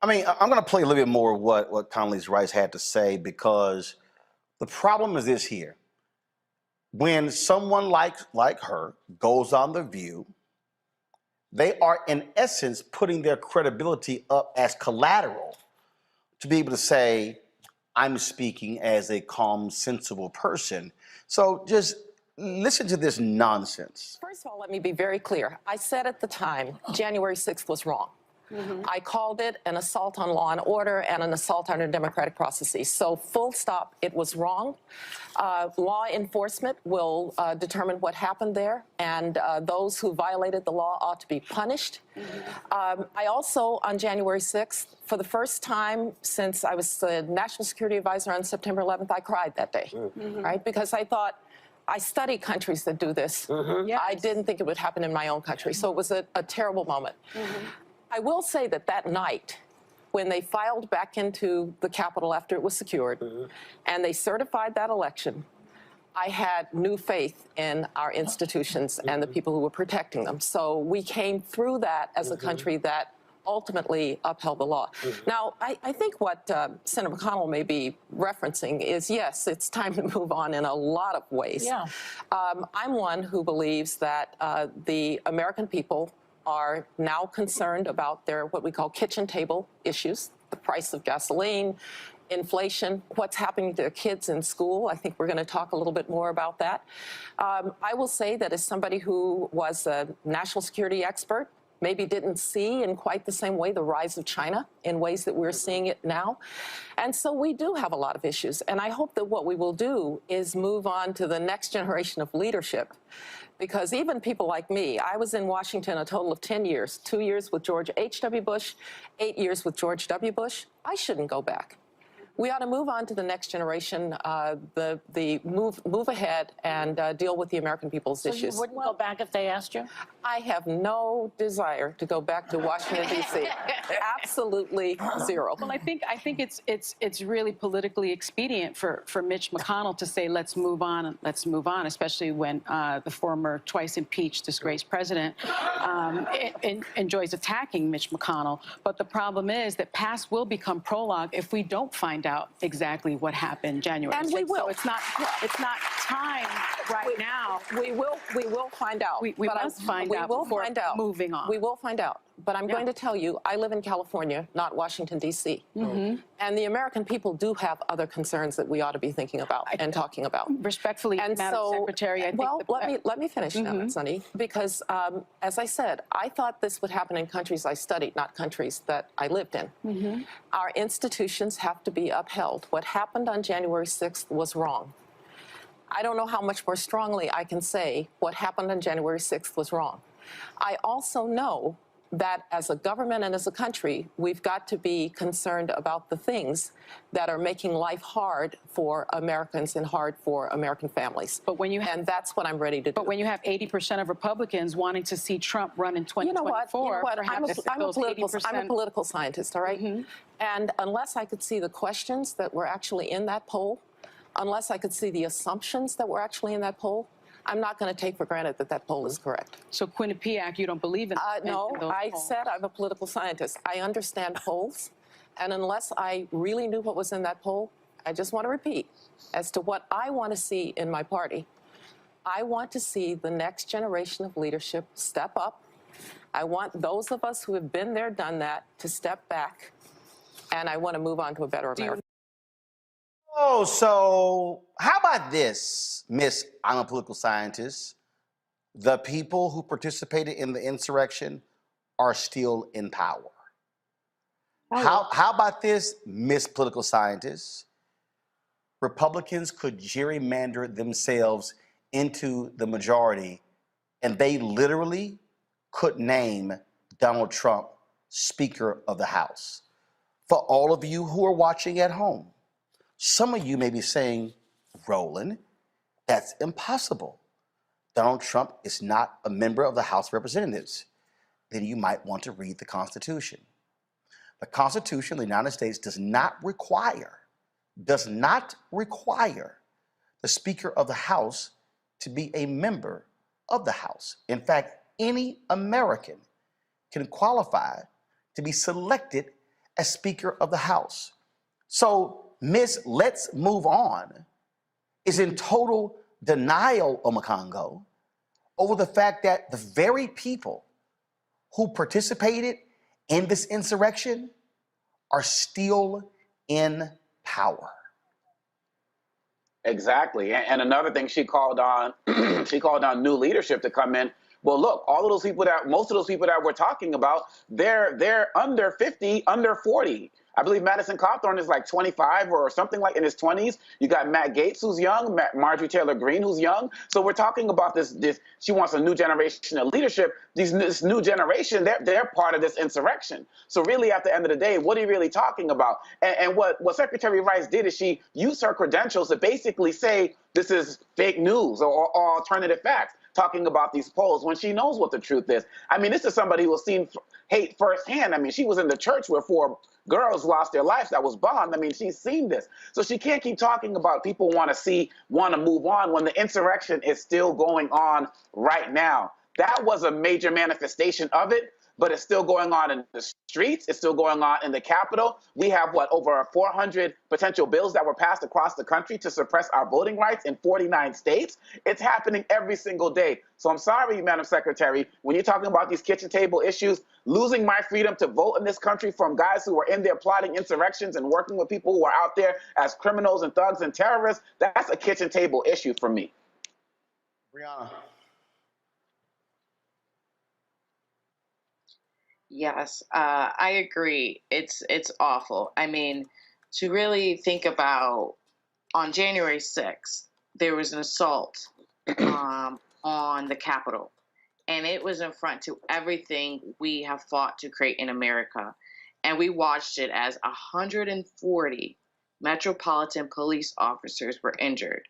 mean, I'm going to play a little bit more of what Candice Rice had to say, because the problem is this here. When someone like her goes on The View, they are in essence putting their credibility up as collateral to be able to say, I'm speaking as a calm, sensible person. So just listen to this nonsense. First of all, let me be very clear. I said at the time, January 6th was wrong. I called it an assault on law and order and an assault on our democratic processes. So full stop, it was wrong. Law enforcement will determine what happened there, and those who violated the law ought to be punished. I also, on January 6th, for the first time since I was the National Security Advisor on September 11th, I cried that day, right? Because I thought, I study countries that do this. Yes. I didn't think it would happen in my own country, so it was a terrible moment. I will say that that night, when they filed back into the Capitol after it was secured, and they certified that election, I had new faith in our institutions and the people who were protecting them. So we came through that as a country that ultimately upheld the law. Now, I think what Senator McConnell may be referencing is, yes, it's time to move on in a lot of ways. Yeah. I'm one who believes that the American people are now concerned about their what we call kitchen table issues, the price of gasoline, inflation, what's happening to their kids in school. I think we're going to talk a little bit more about that. I will say that as somebody who was a national security expert, maybe didn't see in quite the same way the rise of China in ways that we're seeing it now. And so we do have a lot of issues. And I hope that what we will do is move on to the next generation of leadership. Because even people like me, I was in Washington a total of 10 years, 2 years with George H.W. Bush, 8 years with George W. Bush. I shouldn't go back. We ought to move on to the next generation, move ahead and deal with the American people's issues. You wouldn't go back if they asked you? I have no desire to go back to Washington, D.C. Absolutely zero. Well, I think it's really politically expedient for Mitch McConnell to say, let's move on, especially when the former twice impeached, disgraced president enjoys attacking Mitch McConnell. But the problem is that past will become prologue if we don't find out exactly what happened January 6th. And we will. So it's not time now. We will find out. We must find out before moving on. We will find out. But I'm going to tell you, I live in California, not Washington, D.C. And the American people do have other concerns that we ought to be thinking about and talking about. Respectfully, and Madam so, Secretary, I think well, let me finish now, Sonny, because as I said, I thought this would happen in countries I studied, not countries that I lived in. Our institutions have to be upheld. What happened on January 6th was wrong. I don't know how much more strongly I can say what happened on January 6th was wrong. I also know that as a government and as a country, we've got to be concerned about the things that are making life hard for Americans and hard for American families. But when you and that's what I'm ready to do. But when you have 80% of Republicans wanting to see Trump run in 2024, I'm a political scientist, all right? And unless I could see the questions that were actually in that poll, unless I could see the assumptions that were actually in that poll, I'm not going to take for granted that that poll is correct. So Quinnipiac, you don't believe in no, I said I'm a political scientist. I understand polls, and unless I really knew what was in that poll, I just want to repeat, as to what I want to see in my party, I want to see the next generation of leadership step up. I want those of us who have been there, done that, to step back, and I want to move on to a better America. Oh, so how about this, Miss I'm a political scientist? The people who participated in the insurrection are still in power. How about this, Miss Political Scientist? Republicans could gerrymander themselves into the majority, and they literally could name Donald Trump Speaker of the House. For all of you who are watching at home, some of you may be saying, Roland, that's impossible. Donald Trump is not a member of the House of Representatives. Then you might want to read the Constitution. The Constitution of the United States does not require the Speaker of the House to be a member of the House. In fact, any American can qualify to be selected as Speaker of the House. So Miss Let's Move On is in total denial, Omekongo, over the fact that the very people who participated in this insurrection are still in power. Exactly. And another thing, she called on she called on new leadership to come in. Well, look, all of those people most of those people that we're talking about, they're under 50, under 40. I believe Madison Cawthorn is like 25 or something like in his 20s. You got Matt Gaetz, who's young, Marjorie Taylor Greene, who's young. So we're talking about this. She wants a new generation of leadership. This new generation, they're part of this insurrection. So really, at the end of the day, what are you really talking about? And what Secretary Rice did is she used her credentials to basically say this is fake news or alternative facts, talking about these polls when she knows what the truth is. I mean, this is somebody who has seen hate firsthand. I mean, she was in the church where 4 girls lost their lives that was bombed. I mean, she's seen this. So she can't keep talking about people want to move on when the insurrection is still going on right now. That was a major manifestation of it, but it's still going on in the streets. It's still going on in the Capitol. We have, over 400 potential bills that were passed across the country to suppress our voting rights in 49 states. It's happening every single day. So I'm sorry, Madam Secretary, when you're talking about these kitchen table issues, losing my freedom to vote in this country from guys who are in there plotting insurrections and working with people who are out there as criminals and thugs and terrorists, that's a kitchen table issue for me. Brianna. Yes, I agree. It's awful. I mean, to really think about, on January 6th, there was an assault on the Capitol, and it was in front to everything we have fought to create in America. And we watched it as 140 Metropolitan Police officers were injured,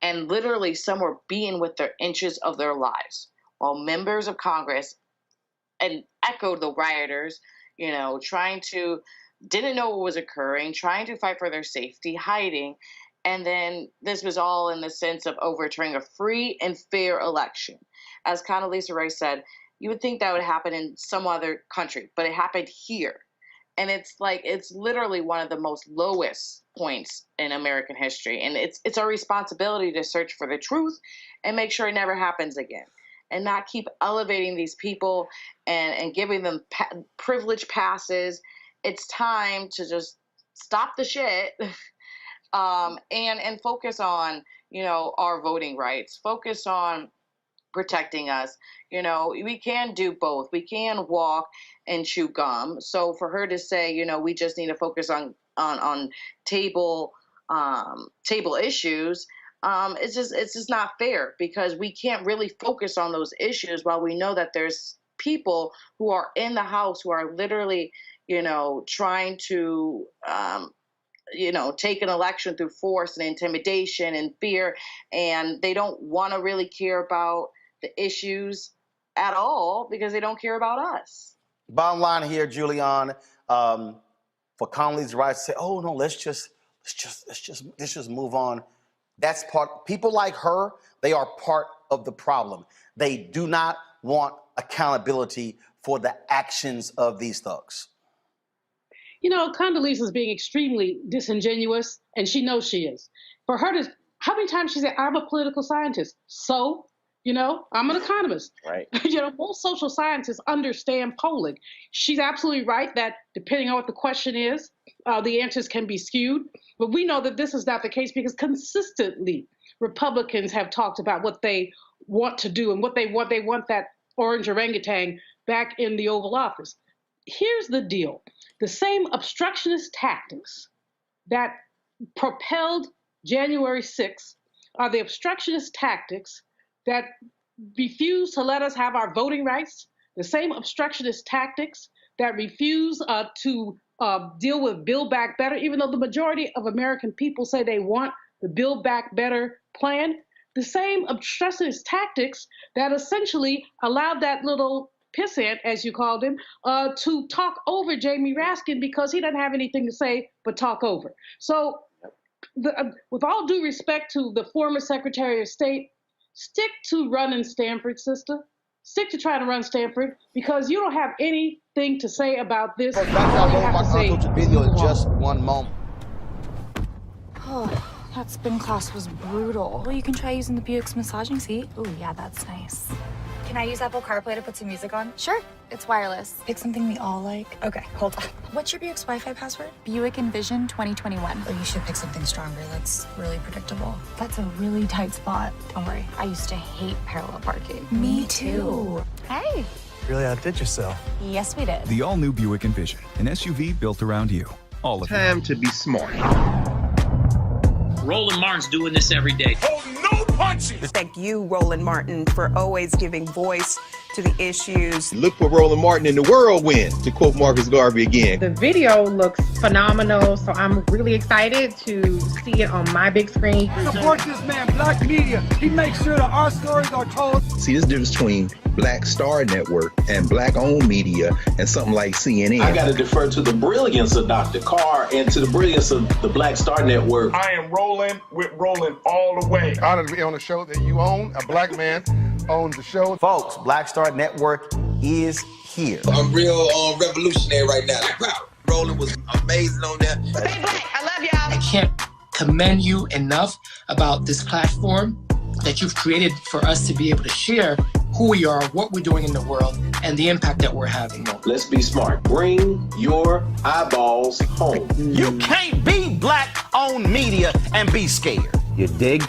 and literally some were beaten with their inches of their lives, while members of Congress and echoed the rioters, didn't know what was occurring, trying to fight for their safety, hiding. And then this was all in the sense of overturning a free and fair election. As Candice Reed said, you would think that would happen in some other country, but it happened here. And it's literally one of the most lowest points in American history. And it's our responsibility to search for the truth and make sure it never happens again, and not keep elevating these people and giving them privilege passes. It's time to just stop the shit and focus on, our voting rights, focus on protecting us. We can do both. We can walk and chew gum. So for her to say, we just need to focus on table issues, it's just not fair, because we can't really focus on those issues while we know that there's people who are in the House who are literally, trying to, take an election through force and intimidation and fear, and they don't want to really care about the issues at all because they don't care about us. Bottom line here, Julian, for Condoleezza Rice to say, "Oh no, let's just move on." That's people like her, they are part of the problem. They do not want accountability for the actions of these thugs. Condoleezza is being extremely disingenuous, and she knows she is. For her to, how many times she said, "I'm a political scientist." So, I'm an economist. Right. Most social scientists understand polling. She's absolutely right that depending on what the question is, the answers can be skewed. But we know that this is not the case, because consistently Republicans have talked about what they want to do and what they want. They want that orange orangutan back in the Oval Office. Here's the deal. The same obstructionist tactics that propelled January 6th are the obstructionist tactics that refuse to let us have our voting rights, the same obstructionist tactics that refuse to deal with Build Back Better, even though the majority of American people say they want the Build Back Better plan, the same obstructionist tactics that essentially allowed that little pissant, as you called him, to talk over Jamie Raskin because he doesn't have anything to say but talk over. So with all due respect to the former Secretary of State, stick to running Stanford, sister. Stick to trying to run Stanford, because you don't have anything thing to say about this. Back to All you our have to say Untitled is video in move on. just one moment. Oh, that spin class was brutal. Well, you can try using the Buick's massaging seat. Oh, yeah, that's nice. Can I use Apple CarPlay to put some music on? Sure, it's wireless. Pick something we all like. Okay, hold on. What's your Buick's Wi-Fi password? Buick Envision 2021. Oh, you should pick something stronger. That's really predictable. That's a really tight spot. Don't worry, I used to hate parallel parking. Me too. Hey. Really outdid yourself. Yes, we did. The all-new Buick Envision, an SUV built around you. All of Time to be smart. Roland Martin's doing this every day. Oh, no punches! Thank you, Roland Martin, for always giving voice to the issues. Look for Roland Martin in the whirlwind, to quote Marcus Garvey again. The video looks phenomenal, so I'm really excited to see it on my big screen. Support this man, Black Media. He makes sure that our stories are told. See, this difference between Black Star Network and Black-owned media and something like CNN. I got to defer to the brilliance of Dr. Carr and to the brilliance of the Black Star Network. I am rolling with Roland all the way. Honored to be on a show that you own. A black man owns the show. Folks, Black Star Network is here. I'm real revolutionary right now. Roland was amazing on that. Stay black. I love y'all. I can't commend you enough about this platform that you've created for us to be able to share who we are, what we're doing in the world, and the impact that we're having. Let's be smart. Bring your eyeballs home. You can't be Black-owned media and be scared. You dig?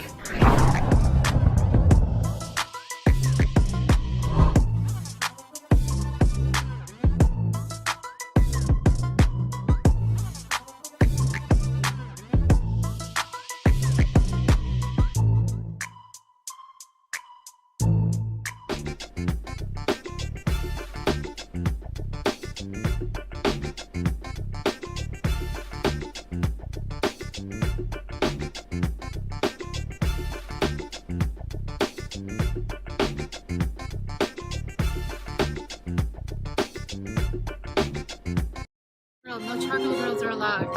No charcoal girls are allowed.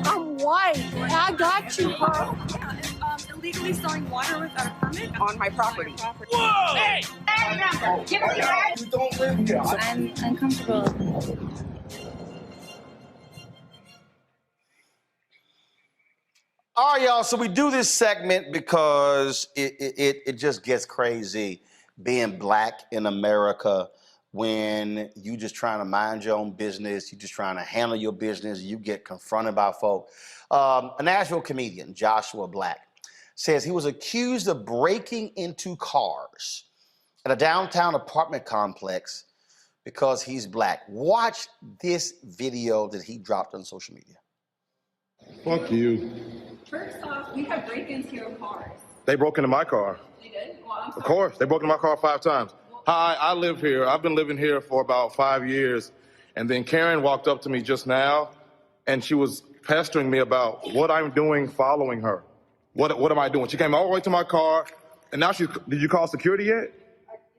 I'm white. I got you, Carl. Illegally selling water without a permit On my property. Whoa! Hey! Give us your You don't live here. I'm uncomfortable. All right, y'all. So we do this segment because it just gets crazy being black in America when you just trying to mind your own business, you just trying to handle your business, you get confronted by folk. A Nashville comedian, Joshua Black, says he was accused of breaking into cars at a downtown apartment complex because he's black. Watch this video that he dropped on social media. Fuck you. First off, we have break-ins here of cars. They broke into my car. They did? Well, I'm sorry. Of course, they broke into my car 5 times. Hi, I live here. I've been living here for about 5 years. And then Karen walked up to me just now, and she was pestering me about what I'm doing following her. What am I doing? She came all the way to my car, and now did you call security yet?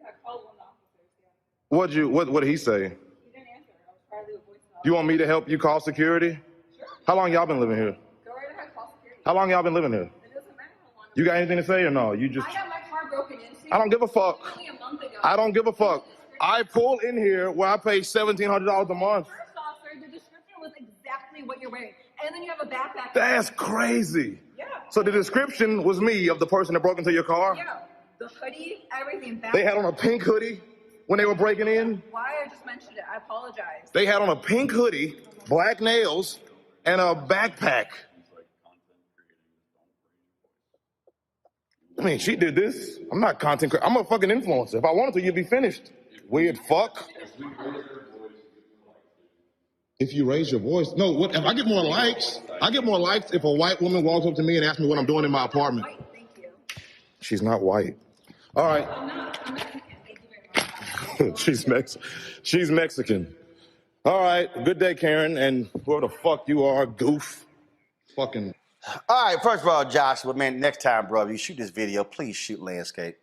I called one of the officers, yeah. What did he say? He didn't answer. I was trying to leave a voicemail. You want me to help you call security? Sure. How long y'all been living here? Go right ahead, call security. How long y'all been living here? It doesn't matter how long. You got anything to say or no? You just. I got my car broken into. I don't give a fuck. Only a month ago. I don't give a fuck. I pull in here where I pay $1,700 a month. First off, sir, the description was exactly what you're wearing. And then you have a backpack. That's crazy. Yeah. So the description was me of the person that broke into your car? Yeah. The hoodie, everything. They had on a pink hoodie when they were breaking in? Why? I just mentioned it. I apologize. They had on a pink hoodie, black nails, and a backpack. I mean, she did this. I'm not content creator. I'm a fucking influencer. If I wanted to, you'd be finished. Weird fuck. If you raise your voice. No, what if I get more likes? I get more likes if a white woman walks up to me and asks me what I'm doing in my apartment. White, thank you. She's not white. All right. I'm Mexican. Thank you very much. She's Mexican. All right. Good day, Karen, and whoever the fuck you are, goof. Fucking. All right, first of all, Joshua, man, next time, bro, you shoot this video, please shoot landscape.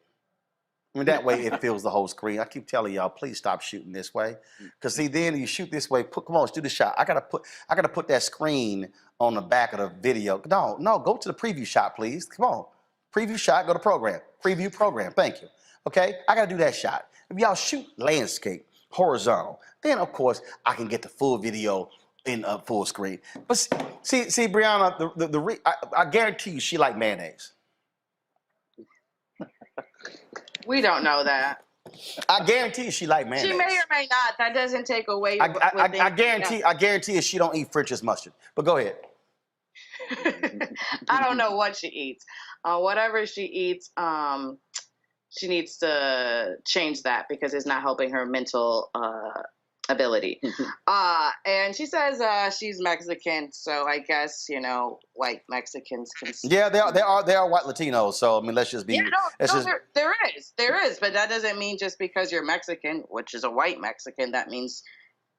I mean, that way it fills the whole screen. I keep telling y'all, please stop shooting this way. Because see, then you shoot this way, come on, let's do the shot. I gotta put that screen on the back of the video. No, go to the preview shot, please. Come on. Preview shot, go to program. Preview program, thank you. Okay, I gotta do that shot. If y'all shoot landscape, horizontal. Then, of course, I can get the full video in full screen. But see, Brianna, I guarantee you she like mayonnaise. We don't know that. I guarantee you she like mayonnaise. She may or may not. That doesn't take away. I guarantee you she don't eat French's mustard. But go ahead. I don't know what she eats. Whatever she eats, she needs to change that because it's not helping her mental ability. And she says she's Mexican, so I guess white Mexicans can. Yeah, they are white Latinos. So I mean, let's just be. There is, but that doesn't mean just because you're Mexican, which is a white Mexican, that means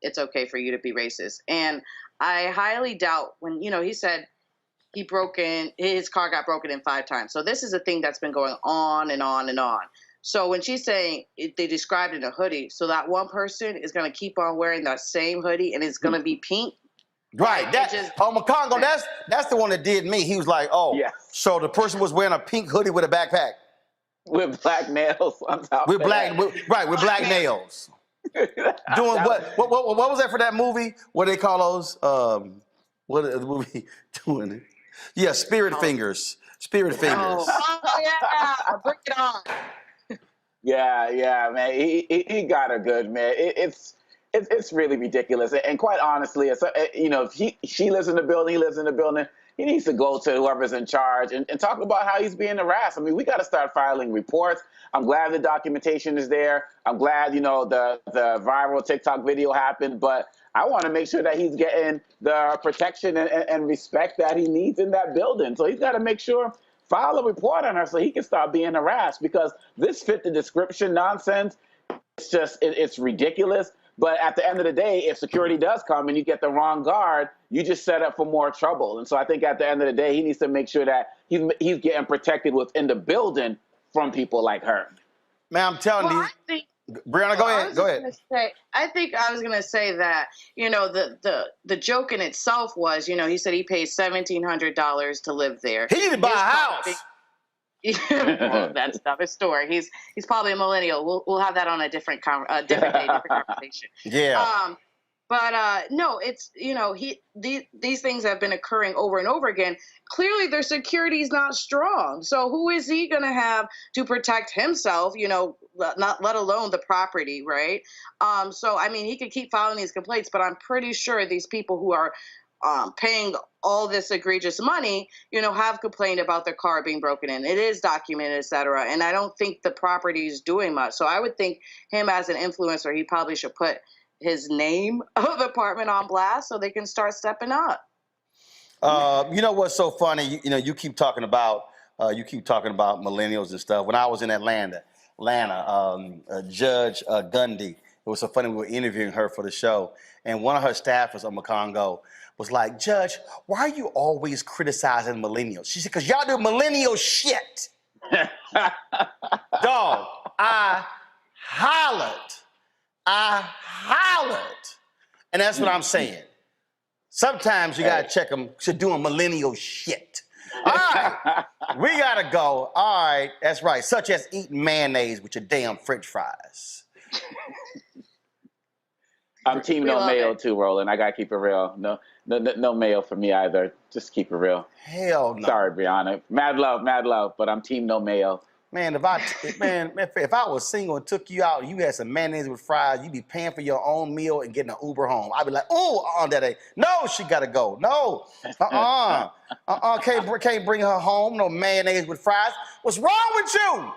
it's okay for you to be racist. And I highly doubt when he said his car got broken in 5 times. So this is a thing that's been going on and on and on. So when she's saying they described it in a hoodie, so that one person is going to keep on wearing that same hoodie and it's going to be pink. Right. McCongo, that's the one that did me. He was like, so the person was wearing a pink hoodie with a backpack. With black nails on top with black nails. Doing what was that for that movie? What do they call those? What is the movie doing? Yeah, Spirit Fingers. Spirit Fingers. Oh yeah, bring it on. Yeah, man. He got her good, man. It's really ridiculous. And quite honestly, if she lives in the building, he lives in the building, he needs to go to whoever's in charge and talk about how he's being harassed. I mean, we got to start filing reports. I'm glad the documentation is there. I'm glad, the viral TikTok video happened, but I want to make sure that he's getting the protection and respect that he needs in that building. So he's got to make sure, file a report on her so he can stop being harassed, because this fit the description nonsense. It's ridiculous. But at the end of the day, if security does come and you get the wrong guard, you just set up for more trouble. And so I think at the end of the day, he needs to make sure that he's getting protected within the building from people like her. Man, I'm telling you. Brianna, go ahead. I think I was gonna say that the joke in itself was he said he paid $1,700 to live there. He needed to buy a house. Well, that's another story. He's probably a millennial. We'll have that on a different day, different conversation. Yeah. But no, it's these things have been occurring over and over again. Clearly, their security is not strong. So who is he going to have to protect himself? Not let alone the property, right? So I mean, he could keep filing these complaints, but I'm pretty sure these people who are paying all this egregious money, have complained about their car being broken in. It is documented, et cetera. And I don't think the property is doing much. So I would think him as an influencer, he probably should put his name of the apartment on blast so they can start stepping up. You know what's so funny? You keep talking about millennials and stuff. When I was in Atlanta, Judge Gundy, it was so funny. We were interviewing her for the show, and one of her staffers on Congo was like, "Judge, why are you always criticizing millennials?" She said, "Because y'all do millennial shit." Dog, I hollered. And that's what I'm saying. Sometimes you gotta check them to doing millennial shit. All right, we gotta go. All right, that's right. Such as eating mayonnaise with your damn French fries. I'm team no mayo too, Roland. I gotta keep it real. No mayo for me either. Just keep it real. Hell no. Sorry, Brianna. Mad love, but I'm team no mayo. Man, if I was single and took you out and you had some mayonnaise with fries, you'd be paying for your own meal and getting an Uber home. I'd be like, no, she gotta go. No, can't bring her home, no mayonnaise with fries. What's wrong with you?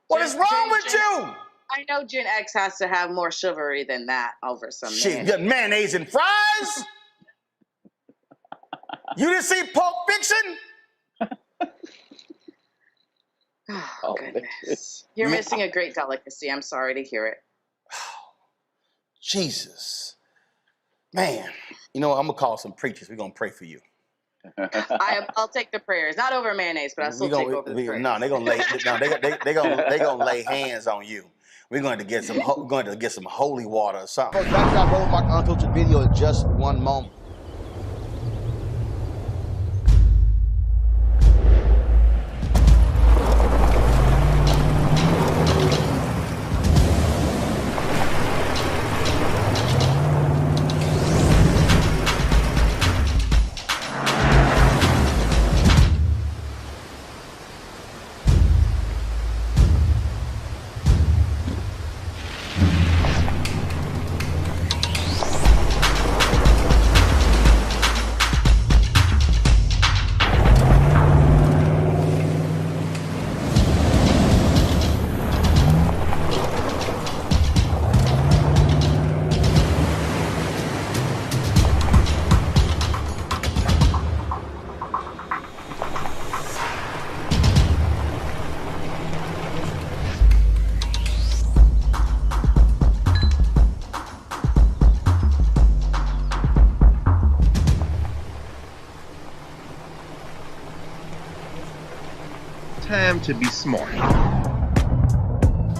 What is wrong with you? I know Gen X has to have more chivalry than that over some shit. Mayonnaise and fries? You didn't see Pulp Fiction? Oh, goodness. You're missing a great delicacy. I'm sorry to hear it. Jesus. Man. I'm going to call some preachers. We're going to pray for you. I'll take the prayers. Not over mayonnaise, but I'll still take over the prayers. No, they're going to lay hands on you. We're going to get some holy water or something. Folks, back to our Roland Untitled video in just one moment. time to be smart.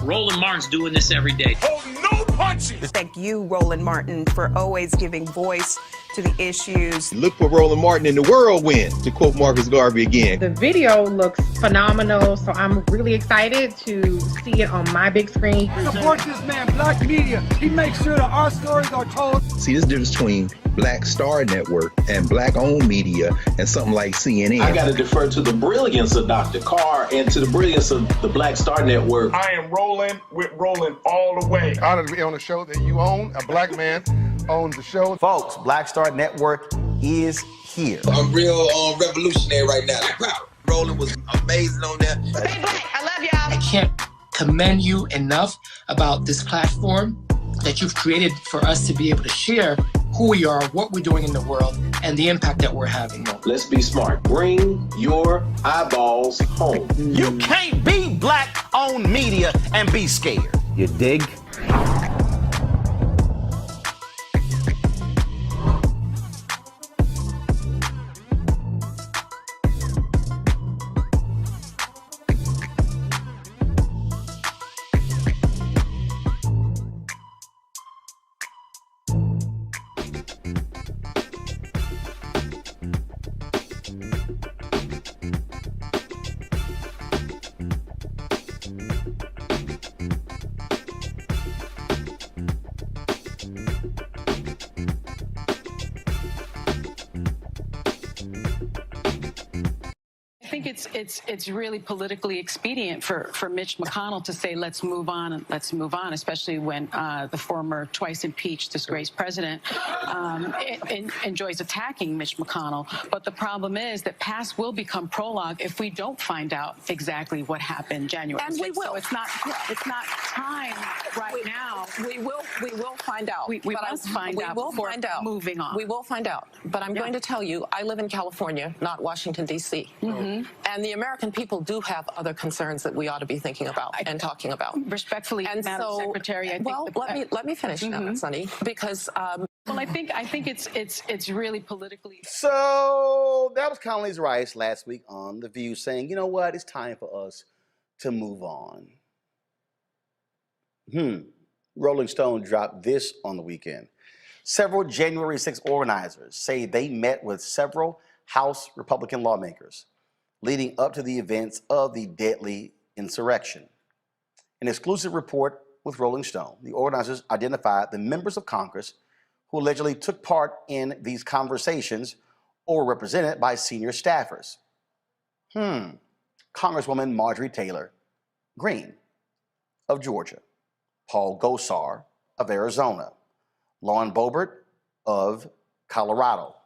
Roland Martin's doing this every day. Oh, no punches! Thank you, Roland Martin, for always giving voice to the issues. Look for Roland Martin in the whirlwind, to quote Marcus Garvey again. The video looks phenomenal, so I'm really excited to see it on my big screen. Support this man, Black Media. He makes sure that our stories are told. See, this difference between Black Star Network and Black-owned media and something like CNN. I got to defer to the brilliance of Dr. Carr and to the brilliance of the Black Star Network. I am rolling with Roland all the way. Honored to be on a show that you own. A black man owns the show. Folks, Black Star Network is here. I'm real revolutionary right now. Like, wow, Roland was amazing on that. Stay black. I love y'all. I can't commend you enough about this platform that you've created for us to be able to share who we are, what we're doing in the world, and the impact that we're having. Let's be smart. Bring your eyeballs home. You can't be Black-owned media and be scared. You dig? I think it's really politically expedient for Mitch McConnell to say let's move on, especially when the former twice impeached disgraced president enjoys attacking Mitch McConnell. But the problem is that past will become prologue if we don't find out exactly what happened January 6th. And we will. So it's not time right now. We will find out. We must find out before moving on. We will find out. But I'm going to tell you, I live in California, not Washington, D.C. And the American people do have other concerns that we ought to be thinking about and talking about. Respectfully, and Madam so, Secretary, I think let me finish now, Sonny, because well, I think it's really politically. So that was Condi Rice last week on The View saying, you know what, it's time for us to move on. Rolling Stone dropped this on the weekend. Several January 6th organizers say they met with several House Republican lawmakers leading up to the events of the deadly insurrection. An exclusive report with Rolling Stone, the organizers identified the members of Congress who allegedly took part in these conversations or were represented by senior staffers. Congresswoman Marjorie Taylor Greene of Georgia, Paul Gosar of Arizona, Lauren Boebert of Colorado,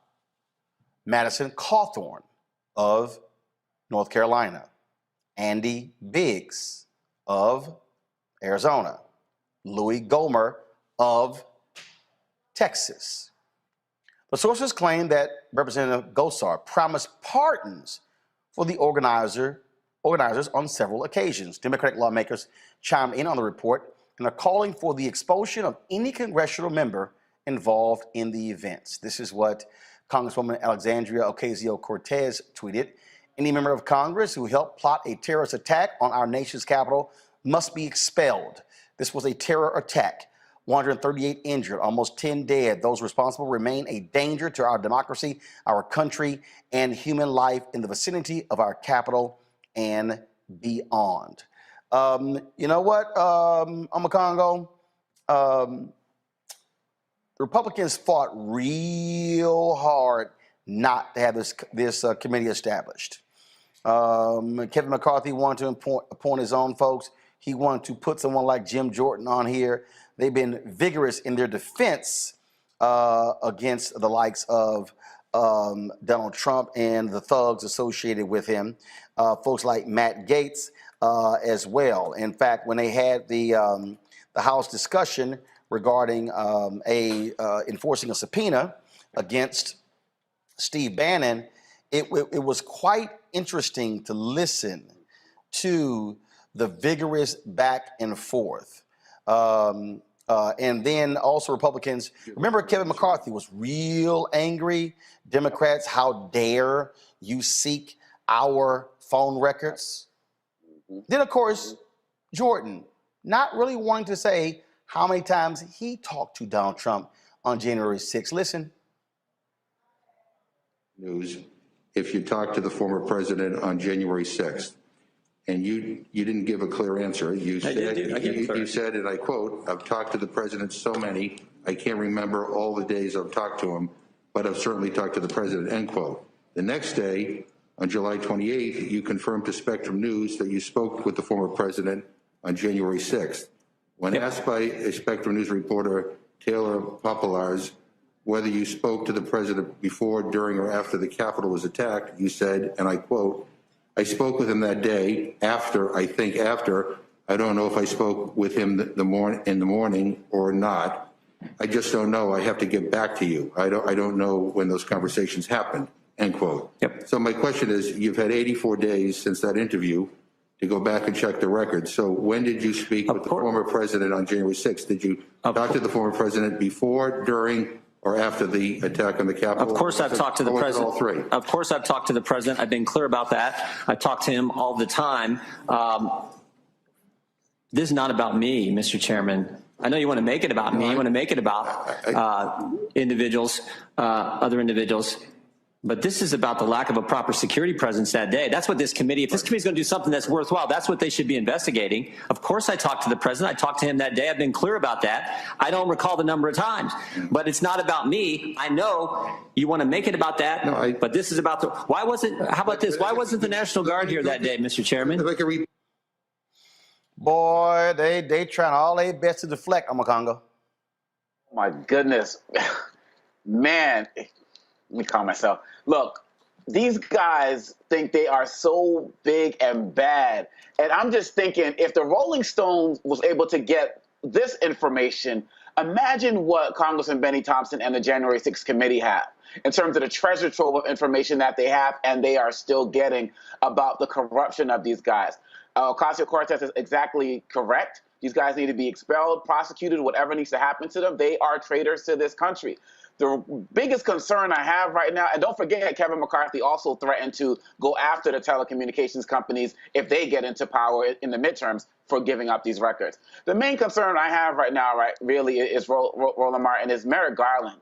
Madison Cawthorn of North Carolina, Andy Biggs of Arizona, Louis Gohmert of Texas. The sources claim that Representative Gosar promised pardons for the organizers on several occasions. Democratic lawmakers chimed in on the report and are calling for the expulsion of any congressional member involved in the events. This is what Congresswoman Alexandria Ocasio-Cortez tweeted. Any member of Congress who helped plot a terrorist attack on our nation's capital must be expelled. This was a terror attack. 138 injured, almost 10 dead. Those responsible remain a danger to our democracy, our country, and human life in the vicinity of our capital and beyond. You know what, Omakongo? The Republicans fought real hard not to have this committee established. Kevin McCarthy wanted to appoint his own folks. He wanted to put someone like Jim Jordan on here. They've been vigorous in their defense against the likes of Donald Trump and the thugs associated with him, folks like Matt Gaetz as well. In fact, when they had the House discussion regarding enforcing a subpoena against Steve Bannon, it was quite interesting to listen to the vigorous back and forth. And then also Republicans, remember Kevin McCarthy was real angry. Democrats, how dare you seek our phone records? Then, of course, Jordan, not really wanting to say how many times he talked to Donald Trump on January 6th. Listen. News, if you talked to the former president on January 6th, and you didn't give a clear answer. You said, you said, and I quote, "I've talked to the president so many, I can't remember all the days I've talked to him, but I've certainly talked to the president," end quote. The next day, on July 28th, you confirmed to Spectrum News that you spoke with the former president on January 6th. When asked by a Spectrum News reporter, Taylor Popolars, whether you spoke to the president before, during, or after the Capitol was attacked, you said, and I quote, "I spoke with him that day, after, I think after. I don't know if I spoke with him in the morning or not. I just don't know. I have to get back to you. I don't know when those conversations happened," end quote. Yep. So my question is, you've had 84 days since that interview to go back and check the records. So when did you speak with the former president on January 6th? Did you talk to the former president before, during, or after the attack on the Capitol? Of course I've talked to the president. All three? Of course I've talked to the president. I've been clear about that. I talk to him all the time. This is not about me, Mr. Chairman. I know you want to make it about me. You want to make it about individuals, other individuals. But this is about the lack of a proper security presence that day. That's what this committee, if this committee is going to do something that's worthwhile, that's what they should be investigating. Of course I talked to the president. I talked to him that day. I've been clear about that. I don't recall the number of times. But it's not about me. I know you want to make it about that, but this is about the, why wasn't, how about this? Why wasn't the National Guard here that day, Mr. Chairman? Boy, they trying all their best to deflect, Congo. My goodness. Man, let me calm myself. Look, these guys think they are so big and bad. And I'm just thinking, if the Rolling Stones was able to get this information, imagine what Congressman Benny Thompson and the January 6th committee have in terms of the treasure trove of information that they have and they are still getting about the corruption of these guys. Ocasio-Cortez is exactly correct. These guys need to be expelled, prosecuted, whatever needs to happen to them. They are traitors to this country. The biggest concern I have right now, and don't forget, Kevin McCarthy also threatened to go after the telecommunications companies if they get into power in the midterms for giving up these records. The main concern I have right now, really is Roland Martin, is Merrick Garland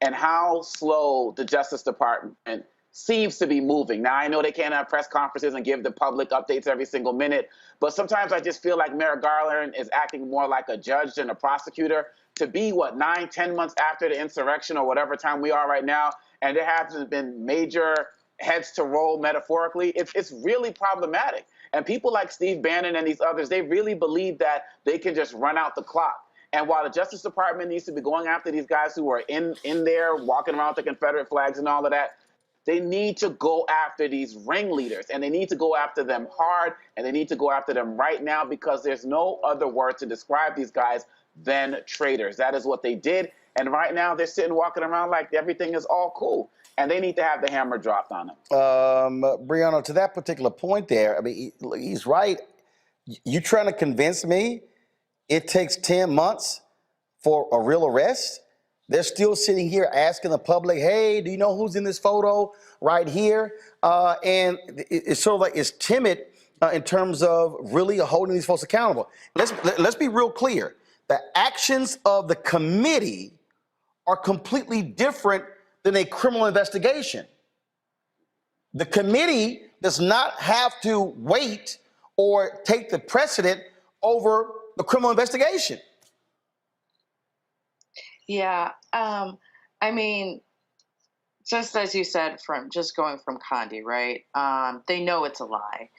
and how slow the Justice Department seems to be moving. Now, I know they can't have press conferences and give the public updates every single minute, but sometimes I just feel like Merrick Garland is acting more like a judge than a prosecutor. To be, 9-10 months after the insurrection or whatever time we are right now, and there hasn't been major heads to roll metaphorically, it's really problematic. And people like Steve Bannon and these others, they really believe that they can just run out the clock. And while the Justice Department needs to be going after these guys who are in there walking around with the Confederate flags and all of that, they need to go after these ringleaders, and they need to go after them hard, and they need to go after them right now, because there's no other word to describe these guys than traitors. That is what they did. And right now they're sitting walking around like everything is all cool. And they need to have the hammer dropped on them. Brianna, to that particular point there, I mean, he's right. You trying to convince me it takes 10 months for a real arrest? They're still sitting here asking the public, hey, do you know who's in this photo right here? And it's sort of like it's timid in terms of really holding these folks accountable. Let's be real clear. The actions of the committee are completely different than a criminal investigation. The committee does not have to wait or take the precedent over the criminal investigation. Yeah, I mean, just as you said, from just going from Condi, right? They know it's a lie.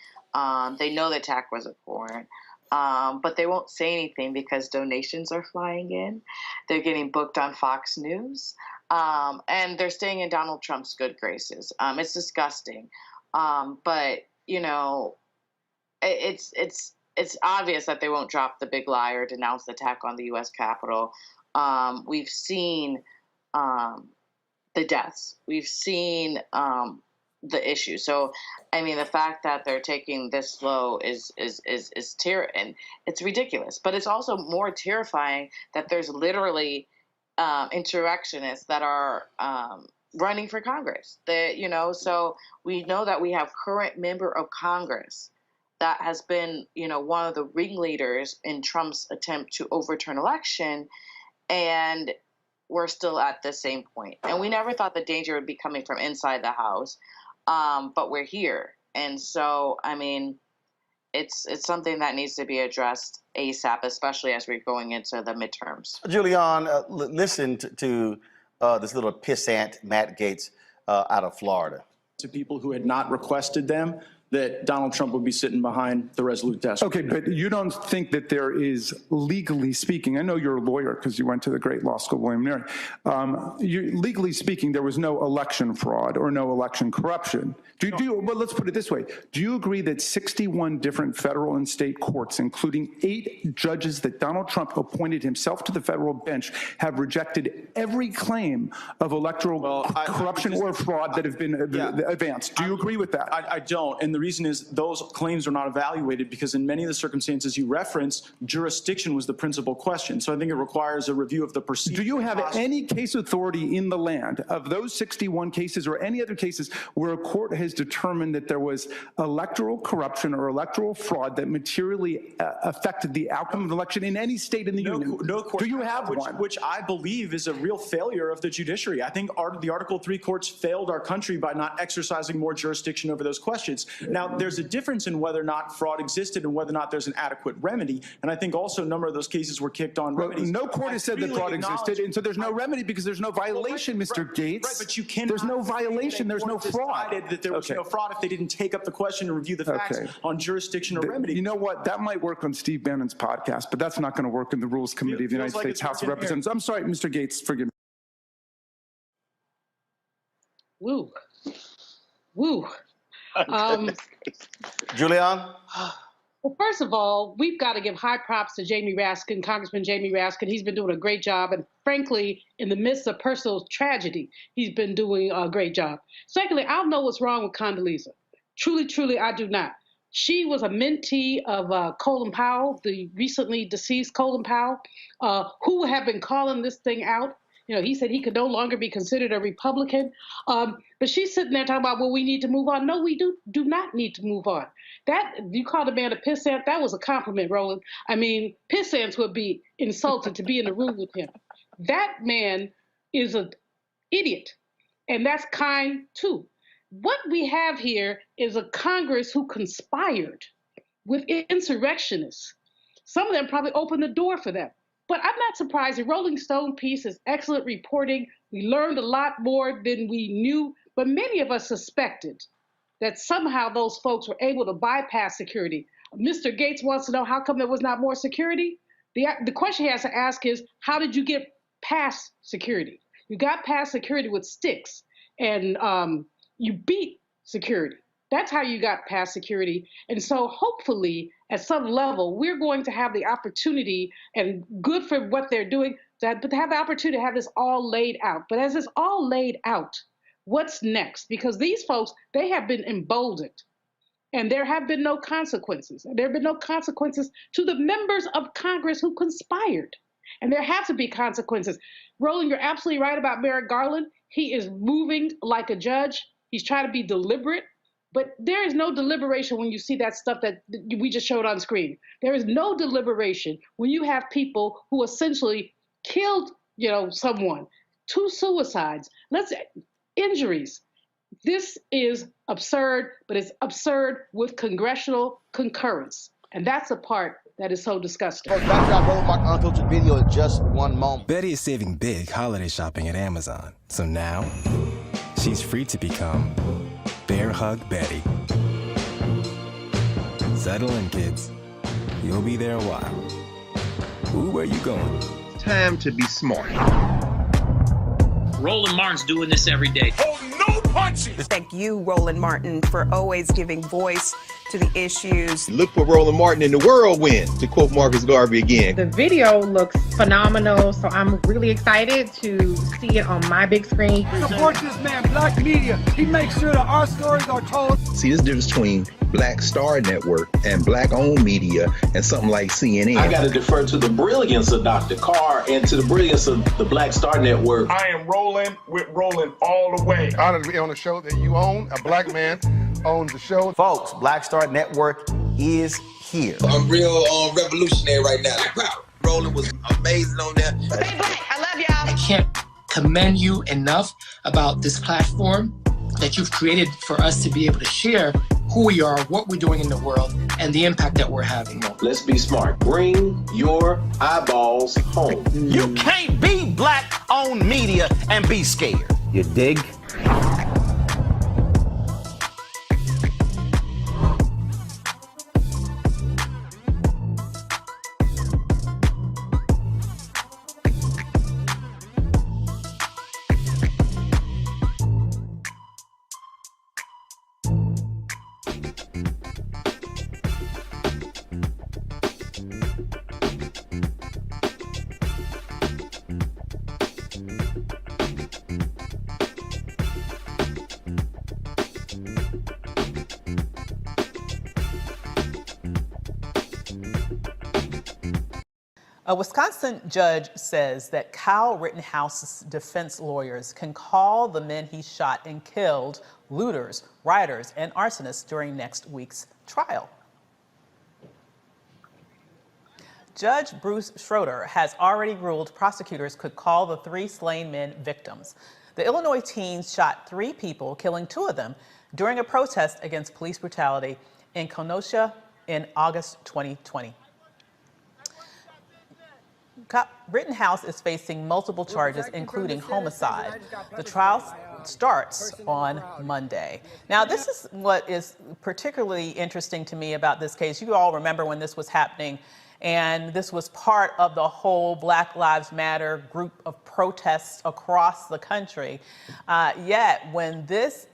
They know the attack was a warrant. But they won't say anything because donations are flying in. They're getting booked on Fox News. And they're staying in Donald Trump's good graces. It's disgusting. But, you know, it's obvious that they won't drop the big lie or denounce the attack on the U.S. Capitol. We've seen the deaths. We've seen the issue. So, I mean, the fact that they're taking this slow is and it's ridiculous. But it's also more terrifying that there's literally insurrectionists that are running for Congress. So we know that we have current member of Congress that has been, one of the ringleaders in Trump's attempt to overturn election, and we're still at the same point. And we never thought the danger would be coming from inside the House, but we're here. And so, I mean, it's something that needs to be addressed ASAP, especially as we're going into the midterms. Julian, listen to this little pissant, Matt Gaetz, out of Florida. To people who had not requested them, that Donald Trump would be sitting behind the Resolute desk. Okay, but you don't think that there is, legally speaking, I know you're a lawyer because you went to the great law school, William Mary. Legally speaking, there was no election fraud or no election corruption. Well, let's put it this way. Do you agree that 61 different federal and state courts, including 8 judges that Donald Trump appointed himself to the federal bench, have rejected every claim of electoral corruption or fraud that have been advanced? Do you agree with that? I don't. And the reason is those claims are not evaluated because in many of the circumstances you reference, jurisdiction was the principal question. So I think it requires a review of the procedure. Do you have any case authority in the land of those 61 cases or any other cases where a court has determined that there was electoral corruption or electoral fraud that materially affected the outcome of the election in any state in the union? No court. Do you have one? Which I believe is a real failure of the judiciary. I think the Article III courts failed our country by not exercising more jurisdiction over those questions. Now, there's a difference in whether or not fraud existed and whether or not there's an adequate remedy. And I think also a number of those cases were kicked on remedies. No court has said that fraud existed, and so there's no remedy because there's no violation, Mr. Gaetz. Right, but you cannot. There's no violation. There's no fraud. That there was no fraud if they didn't take up the question and review the facts on jurisdiction or remedy. You know what? That might work on Steve Bannon's podcast, but that's not going to work in the Rules Committee of the United States House of Representatives. I'm sorry, Mr. Gaetz, forgive me. Woo. Woo. Julian? Well, first of all, we've got to give high props to Jamie Raskin, Congressman Jamie Raskin. He's been doing a great job. And frankly, in the midst of personal tragedy, he's been doing a great job. Secondly, I don't know what's wrong with Condoleezza. Truly, truly, I do not. She was a mentee of Colin Powell, the recently deceased Colin Powell, who have been calling this thing out. He said he could no longer be considered a Republican. But she's sitting there talking about, well, we need to move on. No, we do not need to move on. That, you called a man a pissant, that was a compliment, Roland. I mean, pissants would be insulted to be in the room with him. That man is an idiot, and that's kind too. What we have here is a Congress who conspired with insurrectionists. Some of them probably opened the door for them. But I'm not surprised. The Rolling Stone piece is excellent reporting. We learned a lot more than we knew, but many of us suspected that somehow those folks were able to bypass security. Mr. Gaetz wants to know how come there was not more security? The question he has to ask is, how did you get past security? You got past security with sticks, and you beat security. That's how you got past security. And so hopefully, at some level, we're going to have the opportunity, and good for what they're doing, but to have the opportunity to have this all laid out. But as it's all laid out, what's next? Because these folks, they have been emboldened, and there have been no consequences. There have been no consequences to the members of Congress who conspired. And there have to be consequences. Roland, you're absolutely right about Merrick Garland. He is moving like a judge. He's trying to be deliberate. But there is no deliberation when you see that stuff that we just showed on screen. There is no deliberation when you have people who essentially killed, someone, 2 suicides, injuries. This is absurd, but it's absurd with congressional concurrence. And that's the part that is so disgusting. Back to our Roland Mark Unfiltered video in just one moment. Betty is saving big holiday shopping at Amazon. So now, she's free to become Bear Hug Betty. Settle in, kids. You'll be there a while. Ooh, where you going? Time to be smart. Roland Martin's doing this every day. Oh, no punches! Thank you, Roland Martin, for always giving voice to the issues. Look for Roland Martin in the whirlwind, to quote Marcus Garvey again. The video looks phenomenal, so I'm really excited to see it on my big screen. Support this man, Black Media. He makes sure that our stories are told. See, there's a difference between Black Star Network and Black-owned media and something like CNN. I got to defer to the brilliance of Dr. Carr and to the brilliance of the Black Star Network. I am rolling with Roland all the way. Honored to be on a show that you own. A black man owns the show. Folks, Black Star Network is here. I'm real revolutionary right now. Roland was amazing on there. Stay black. I love y'all. I can't commend you enough about this platform that you've created for us to be able to share who we are, what we're doing in the world, and the impact that we're having. Let's be smart. Bring your eyeballs home. You can't be black-owned media and be scared. You dig? A Wisconsin judge says that Kyle Rittenhouse's defense lawyers can call the men he shot and killed looters, rioters, and arsonists during next week's trial. Judge Bruce Schroeder has already ruled prosecutors could call the 3 slain men victims. The Illinois teens shot 3 people, killing 2 of them during a protest against police brutality in Kenosha in August 2020. Rittenhouse is facing multiple charges, including homicide. The trial starts on Monday. Now, this is what is particularly interesting to me about this case. You all remember when this was happening, and this was part of the whole Black Lives Matter group of protests across the country. Yet, when this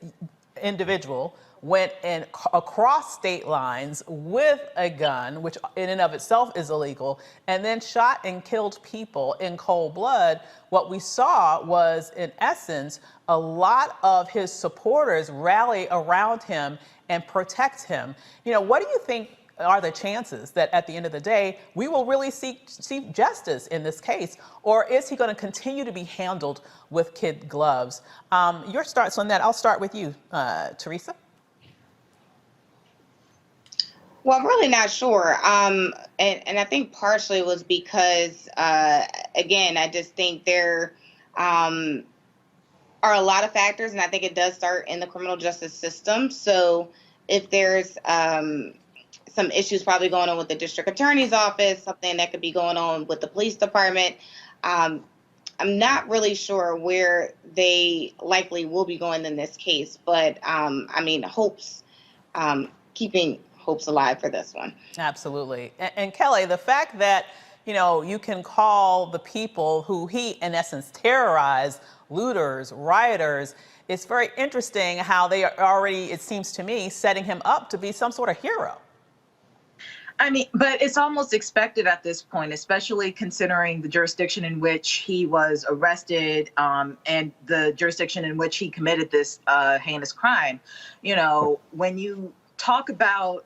individual went in across state lines with a gun, which in and of itself is illegal, and then shot and killed people in cold blood, what we saw was, in essence, a lot of his supporters rally around him and protect him. You know, what do you think are the chances that at the end of the day, we will really see justice in this case? Or is he going to continue to be handled with kid gloves? Your thoughts on that? I'll start with you, Teresa. Well, I'm really not sure. And I think partially was because, again, I just think there are a lot of factors, and I think it does start in the criminal justice system. So if there's some issues probably going on with the district attorney's office, something that could be going on with the police department, I'm not really sure where they likely will be going in this case. But, I mean, keeping hopes alive for this one. Absolutely. And Kelly, the fact that, you know, you can call the people who he, in essence, terrorized, looters, rioters, it's very interesting how they are already, it seems to me, setting him up to be some sort of hero. I mean, but it's almost expected at this point, especially considering the jurisdiction in which he was arrested and the jurisdiction in which he committed this heinous crime. You know, when you talk about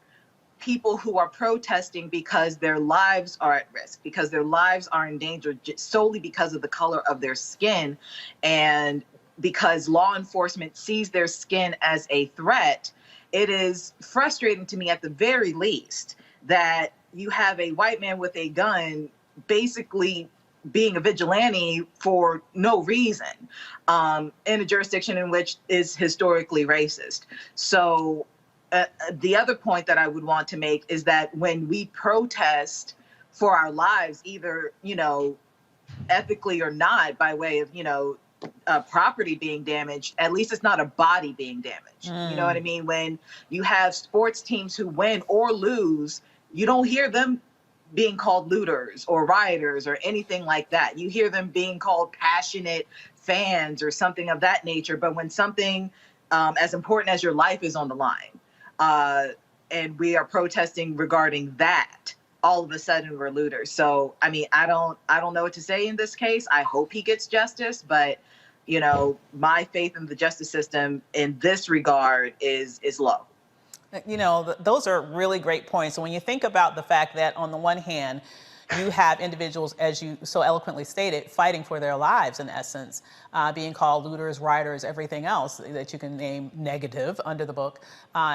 people who are protesting because their lives are at risk, because their lives are in danger solely because of the color of their skin, and because law enforcement sees their skin as a threat, it is frustrating to me at the very least that you have a white man with a gun basically being a vigilante for no reason in a jurisdiction in which is historically racist. So the other point that I would want to make is that when we protest for our lives, either, you know, ethically or not, by way of, you know, property being damaged, at least it's not a body being damaged. You know what I mean? When you have sports teams who win or lose, you don't hear them being called looters or rioters or anything like that. You hear them being called passionate fans or something of that nature. But when something as important as your life is on the line, and we are protesting regarding that, all of a sudden we're looters. So, I mean, I don't know what to say in this case. I hope he gets justice, but, you know, my faith in the justice system in this regard is low. You know, those are really great points. So when you think about the fact that on the one hand, you have individuals, as you so eloquently stated, fighting for their lives, in essence, being called looters, rioters, everything else that you can name negative under the book.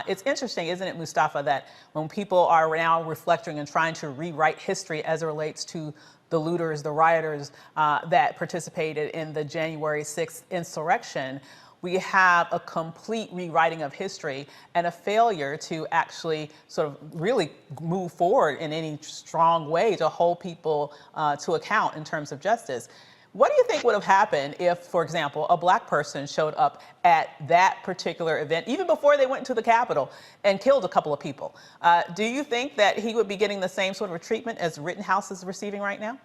It's interesting, isn't it, Mustafa, that when people are now reflecting and trying to rewrite history as it relates to the looters, the rioters that participated in the January 6th insurrection, we have a complete rewriting of history and a failure to actually sort of really move forward in any strong way to hold people to account in terms of justice. What do you think would have happened if, for example, a black person showed up at that particular event, even before they went to the Capitol, and killed a couple of people? Do you think that he would be getting the same sort of treatment as Rittenhouse is receiving right now?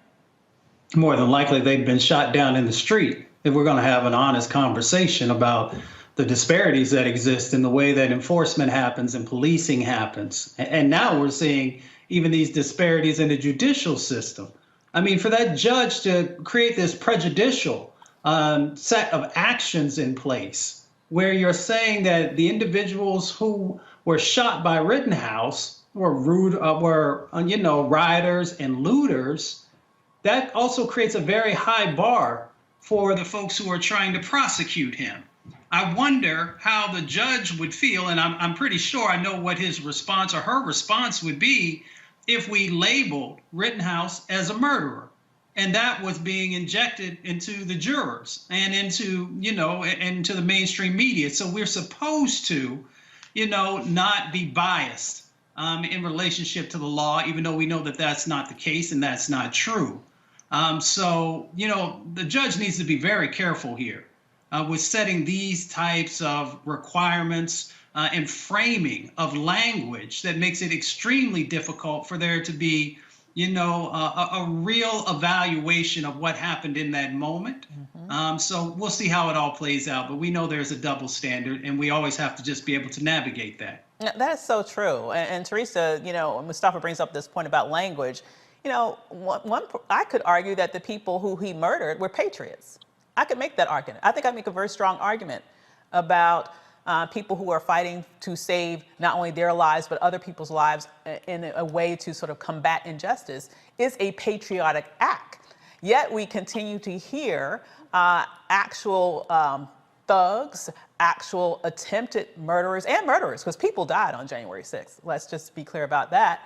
More than likely, they've been shot down in the street. If we're going to have an honest conversation about the disparities that exist in the way that enforcement happens and policing happens. And now we're seeing even these disparities in the judicial system. I mean, for that judge to create this prejudicial set of actions in place where you're saying that the individuals who were shot by Rittenhouse were rioters and looters, that also creates a very high bar for the folks who are trying to prosecute him. I wonder how the judge would feel, and I'm pretty sure I know what his response or her response would be if we labeled Rittenhouse as a murderer. And that was being injected into the jurors and into, into the mainstream media. So we're supposed to, not be biased in relationship to the law, even though we know that that's not the case and that's not true. So, the judge needs to be very careful here with setting these types of requirements and framing of language that makes it extremely difficult for there to be, a real evaluation of what happened in that moment. So we'll see how it all plays out. But we know there's a double standard, and we always have to just be able to navigate that. That is so true. And Teresa, Mustafa brings up this point about language. I could argue that the people who he murdered were patriots. I could make that argument. I think I make a very strong argument about people who are fighting to save not only their lives, but other people's lives in a way to sort of combat injustice is a patriotic act. Yet we continue to hear actual thugs, actual attempted murderers, and murderers, because people died on January 6th. Let's just be clear about that.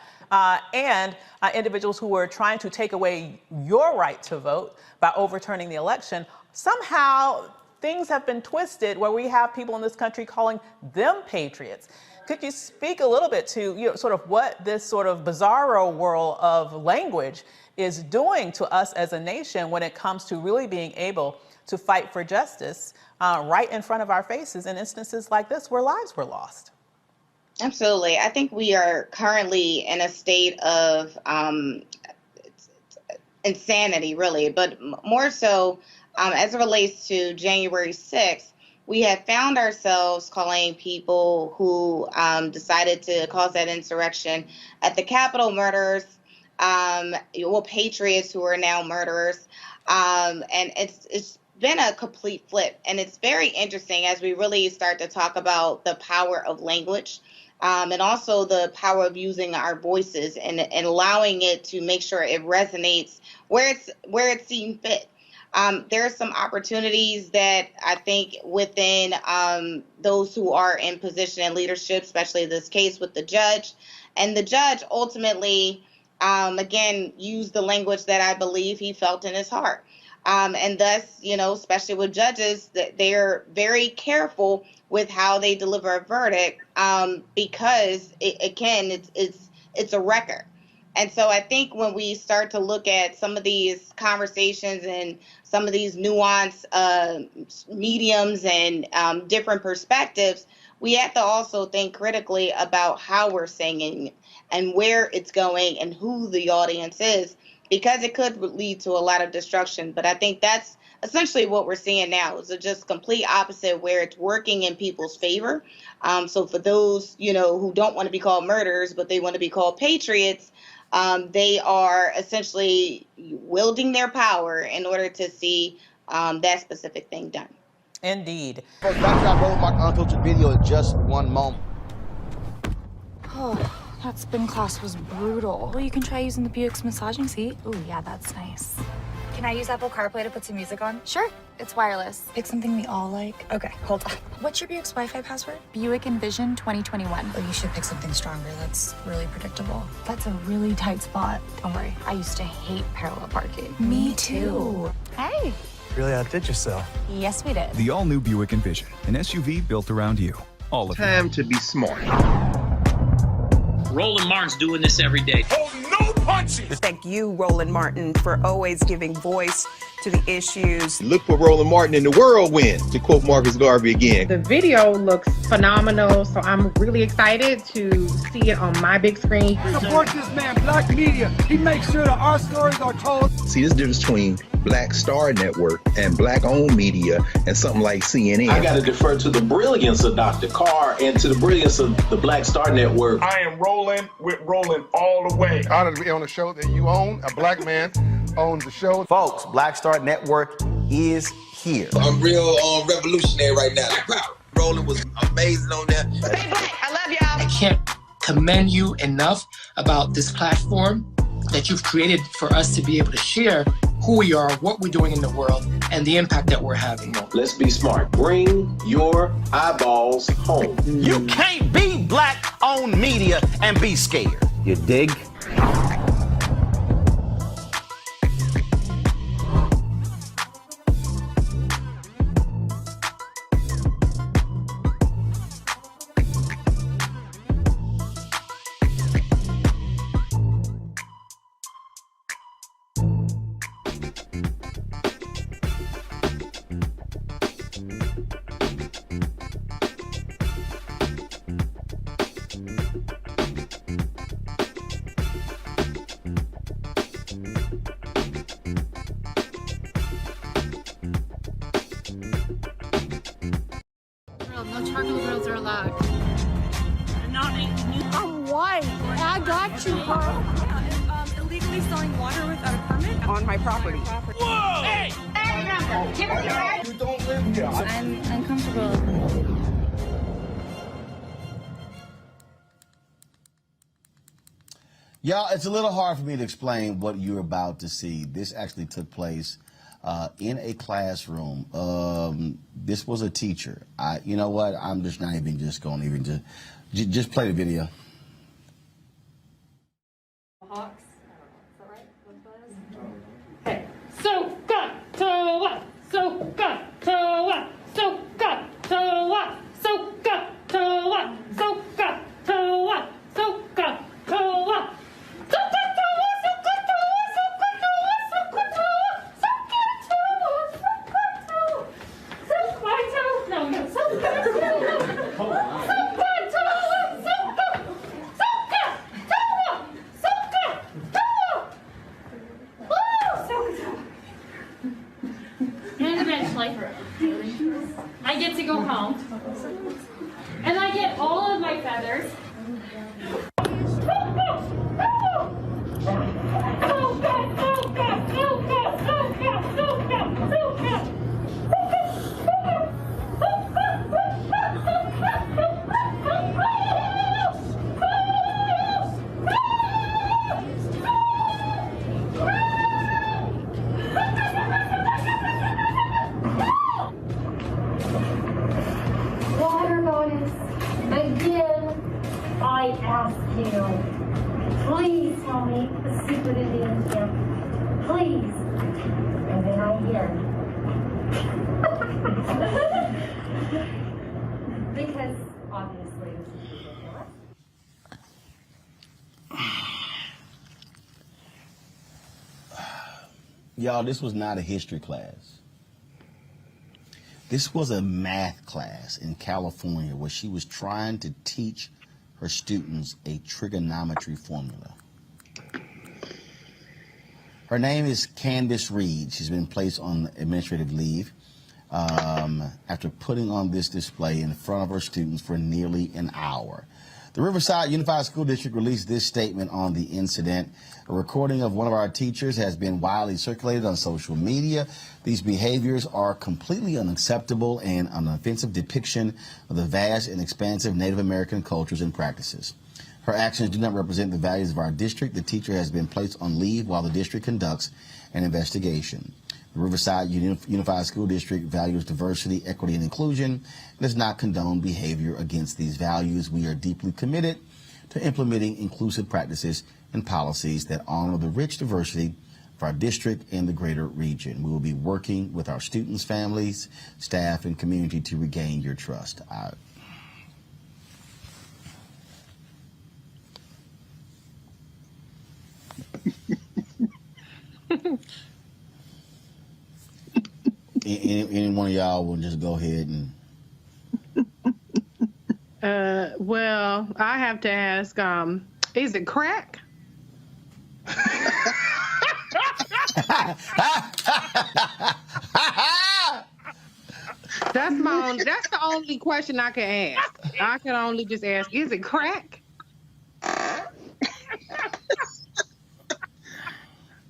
And individuals who were trying to take away your right to vote by overturning the election. Somehow things have been twisted where we have people in this country calling them patriots. Could you speak a little bit to sort of what this sort of bizarro world of language is doing to us as a nation when it comes to really being able to fight for justice right in front of our faces in instances like this where lives were lost? Absolutely. I think we are currently in a state of insanity, really, but more so as it relates to January 6th, we have found ourselves calling people who decided to cause that insurrection at the Capitol murderers, patriots who are now murderers. And it's been a complete flip. And it's very interesting as we really start to talk about the power of language. And also the power of using our voices and allowing it to make sure it resonates where it's seen fit. There are some opportunities that I think within those who are in position and leadership, especially in this case with the judge. And the judge ultimately, again, used the language that I believe he felt in his heart. And thus, especially with judges, that they're very careful with how they deliver a verdict because, it's a record. And so I think when we start to look at some of these conversations and some of these nuanced mediums and different perspectives, we have to also think critically about how we're saying and where it's going and who the audience is, because it could lead to a lot of destruction. But I think that's essentially what we're seeing now is just complete opposite, where it's working in people's favor. So for those, who don't want to be called murderers, but they want to be called patriots, they are essentially wielding their power in order to see that specific thing done. Indeed. Folks, back to our roll my unfiltered video in just one moment. That spin class was brutal. Well, you can try using the Buick's massaging seat. Ooh, yeah, that's nice. Can I use Apple CarPlay to put some music on? Sure, it's wireless. Pick something we all like. Okay, hold on. What's your Buick's Wi-Fi password? Buick Envision 2021. Oh, you should pick something stronger. That's really predictable. That's a really tight spot. Don't worry, I used to hate parallel parking. Me too. Hey. Really outdid yourself. Yes, we did. The all-new Buick Envision, an SUV built around you. All of Time to be smart. Roland Martin's doing this every day. Oh, no punching! Thank you, Roland Martin, for always giving voice to the issues. Look for Roland Martin in the whirlwind, to quote Marcus Garvey again. The video looks phenomenal, so I'm really excited to see it on my big screen. Support this man, Black Media. He makes sure that our stories are told. See, there's a difference between Black Star Network and Black-owned media and something like CNN. I got to defer to the brilliance of Dr. Carr and to the brilliance of the Black Star Network. I am Roland with Roland all the way. Honored to be on a show that you own. A black man owns the show. Folks, Black Star Network is here. I'm real revolutionary right now. Roland was amazing on that. Stay black. I love y'all. I can't commend you enough about this platform that you've created for us to be able to share who we are, what we're doing in the world, and the impact that we're having. Let's be smart. Bring your eyeballs home. You can't be black-owned media and be scared. You dig? No charcoal grills are allowed. I'm white. I got you, bro. Illegally selling water without a permit on my property. Whoa! Hey! Give us your right. You don't live here. I'm uncomfortable. Y'all, it's a little hard for me to explain what you're about to see. This actually took place in a classroom. This was a teacher. You know what? I'm just not even just going to even just play the video. Hawks. Is that right? Okay. So got to what? So got to what? So got to what? So got to what? So got to what? So got to what? And eventually, I get to go home, and I get all of my feathers. Water bonus. Again, I ask you, please tell me the secret Indian camp. Please. And then I hear. Because obviously this is ridiculous. Y'all, this was not a history class. This was a math class in California where she was trying to teach her students a trigonometry formula. Her name is Candice Reed. She's been placed on administrative leave after putting on this display in front of her students for nearly an hour. The Riverside Unified School District released this statement on the incident. A recording of one of our teachers has been widely circulated on social media. These behaviors are completely unacceptable and an offensive depiction of the vast and expansive Native American cultures and practices. Her actions do not represent the values of our district. The teacher has been placed on leave while the district conducts an investigation. The Riverside Unified School District values diversity, equity, and inclusion and does not condone behavior against these values. We are deeply committed to implementing inclusive practices and policies that honor the rich diversity of our district and the greater region. We will be working with our students, families, staff, and community to regain your trust. Any one of y'all will just go ahead and. Well, I have to ask, is it crack? That's the only question I can ask. I can only just ask, is it crack?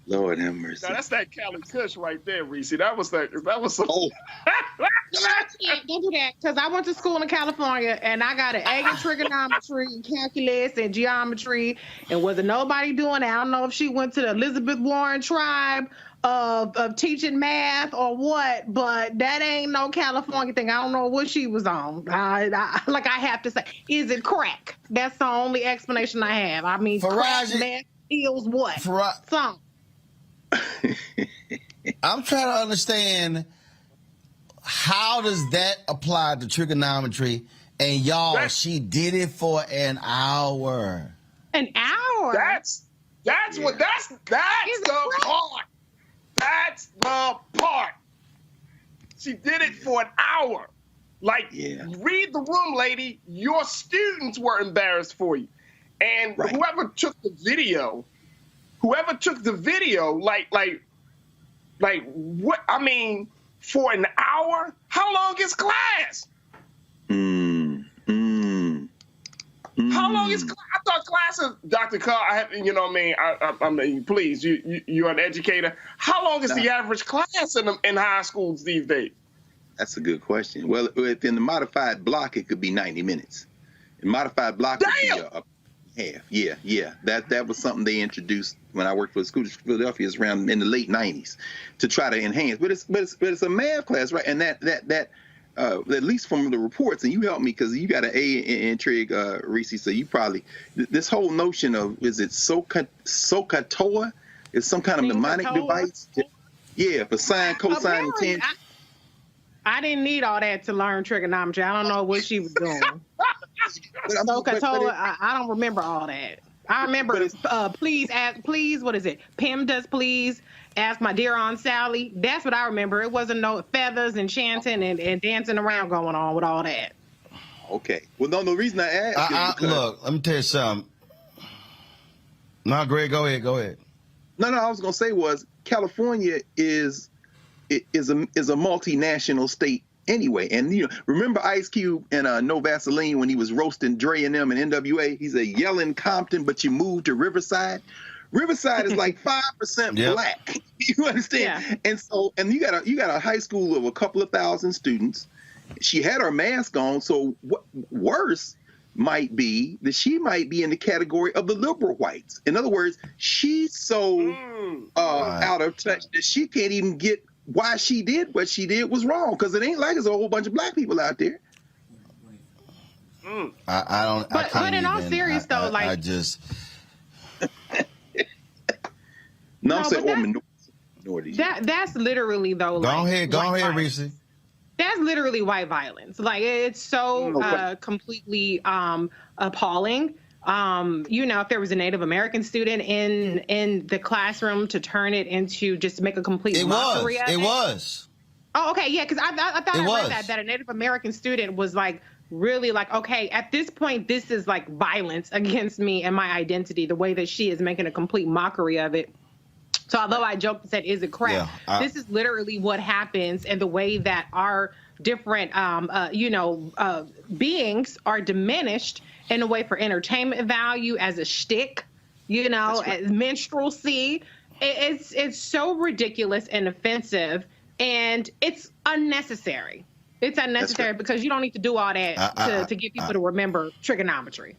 Lord have mercy. Now that's that Cali Kush right there, Reese. That was some. Oh. Don't do that, because I went to school in California and I got an A in trigonometry and calculus and geometry, and wasn't nobody doing that. I don't know if she went to the Elizabeth Warren tribe of teaching math or what, but that ain't no California thing. I don't know what she was on. I have to say, is it crack? That's the only explanation I have. I mean, crack math feels what? Some. I'm trying to understand, how does that apply to trigonometry? And y'all, she did it for an hour. An hour? That's the part. That's the part. She did it for an hour. Like, read the room, lady. Your students were embarrassed for you. And whoever took the video, like what? I mean, for an hour? How long is class? How long is class? I thought classes, Dr. Carr, I mean, please, you're an educator. How long is the average class in high schools these days? That's a good question. Well, in the modified block, it could be 90 minutes. In modified block, it could be half. Yeah. That was something they introduced when I worked for the school district of Philadelphia. It's around in the late 90s to try to enhance. But it's a math class, right? And that at least from the reports, and you helped me because you got an A in trig, Reese. So you probably this whole notion of, is it SOHCAHTOA? Is some kind of mnemonic device? Yeah, for sine, cosine, and tangent. I didn't need all that to learn trigonometry. I don't know what she was doing. SOHCAHTOA, I don't remember all that. I remember, please, what is it? PEMDAS, please ask my dear Aunt Sally. That's what I remember. It wasn't no feathers and chanting and dancing around going on with all that. Okay. Well, no, the reason I asked look, let me tell you something. No, Greg, go ahead. No, I was going to say was California is a multinational state anyway. And, remember Ice Cube and No Vaseline when he was roasting Dre and them and NWA? He's a yelling Compton, but you moved to Riverside. Riverside is like 5% black. You understand? Yeah. And you got a high school of a couple of thousand students. She had her mask on, so what worse might be that she might be in the category of the liberal whites. In other words, she's so out of touch that she can't even get why she did what she did was wrong, because it ain't like there's a whole bunch of black people out there. But in all seriousness, though, I'm saying minorities. That's literally though. Go ahead, Reese. That's literally white violence. Like, it's so completely appalling. If there was a Native American student in the classroom, to turn it into just make a complete mockery of it. It was. Oh, okay, yeah, because I thought I read that a Native American student was like really like, okay, at this point, this is like violence against me and my identity, the way that she is making a complete mockery of it. So although I joked and said, is it crap? This is literally what happens, and the way that our different, beings are diminished in a way for entertainment value, as a shtick, as minstrelsy. It's so ridiculous and offensive, and it's unnecessary. It's unnecessary because you don't need to do all that to get people to remember trigonometry.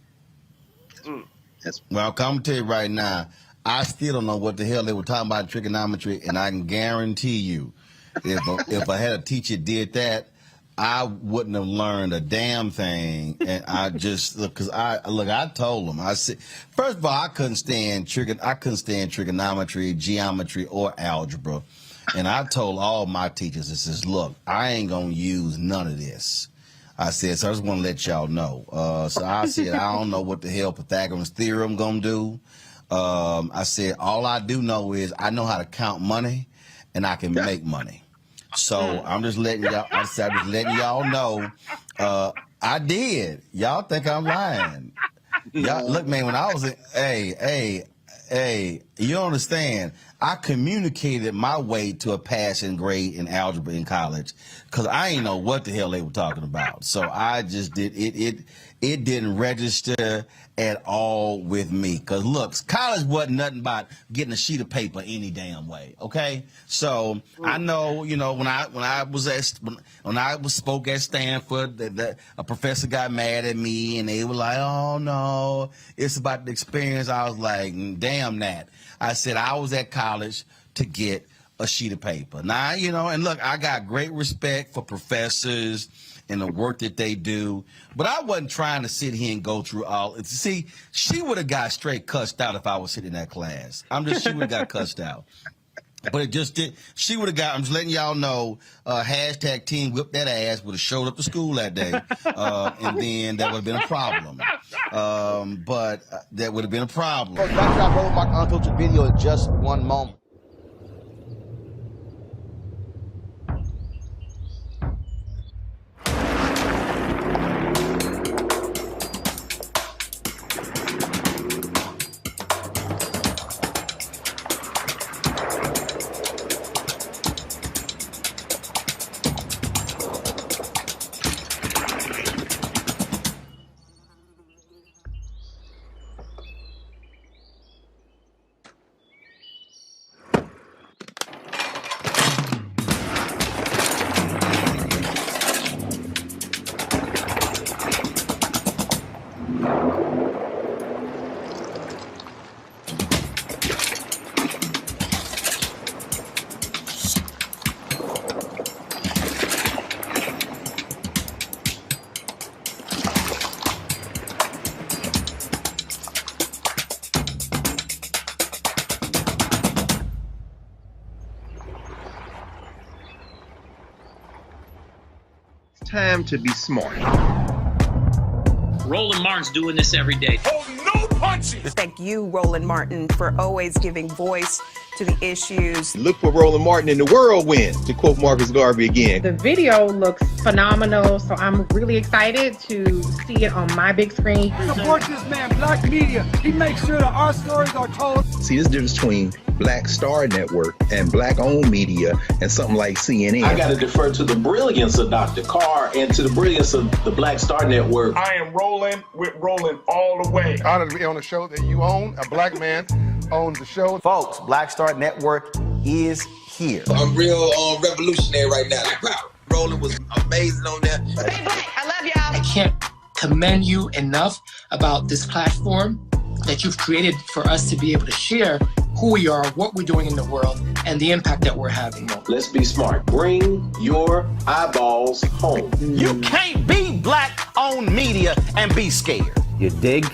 Well, I'm tell you right now, I still don't know what the hell they were talking about trigonometry, and I can guarantee you, if I had a teacher did that, I wouldn't have learned a damn thing. And I just because I told them, I said, first of all, I couldn't stand trigonometry, geometry, or algebra, and I told all my teachers, I says, look, I ain't gonna use none of this. I said, so I just want to let y'all know. So I said, I don't know what the hell Pythagoras theorem gonna do. I said, all I do know is I know how to count money, and I can make money. So I'm just letting y'all. I'm just letting y'all know. I did. Y'all think I'm lying? Y'all look, man. When I was hey, you don't understand. I communicated my way to a passing grade in algebra in college because I ain't know what the hell they were talking about. So I just did it. It didn't register at all with me. Because, look, college wasn't nothing about getting a sheet of paper any damn way, okay? So I know, you know, when I spoke at Stanford, a professor got mad at me, and they were like, oh, no, it's about the experience. I was like, damn that. I said I was at college to get a sheet of paper. Now, you know, and look, I got great respect for professors and the work that they do, but I wasn't trying to sit here and go through all. See, she would have got straight cussed out if I was sitting in that class. She would have got cussed out. But it just did. She would have got. I'm just letting y'all know. Hashtag Team Whip That Ass would have showed up to school that day, and then that would have been a problem. But that would have been a problem. Back to our Roland Mark Unfiltered video in just one moment. Time to be smart. Roland Martin's doing this every day. Oh, no punches! Thank you, Roland Martin, for always giving voice to the issues. Look for Roland Martin in the whirlwind, to quote Marcus Garvey again. The video looks phenomenal, so I'm really excited to see it on my big screen. Support this man, Black Media. He makes sure that our stories are told. See, this difference between Black Star Network and Black-owned media and something like CNN. I got to defer to the brilliance of Dr. Carr and to the brilliance of the Black Star Network. I am Roland with Roland all the way. Honored to be on a show that you own. A black man owns the show. Folks, Black Star Network is here. I'm real revolutionary right now. Roland was amazing on there. Stay black. I love y'all. I can't commend you enough about this platform that you've created for us to be able to share who we are, what we're doing in the world, and the impact that we're having. Let's be smart. Bring your eyeballs home. You can't be Black-owned media and be scared. You dig?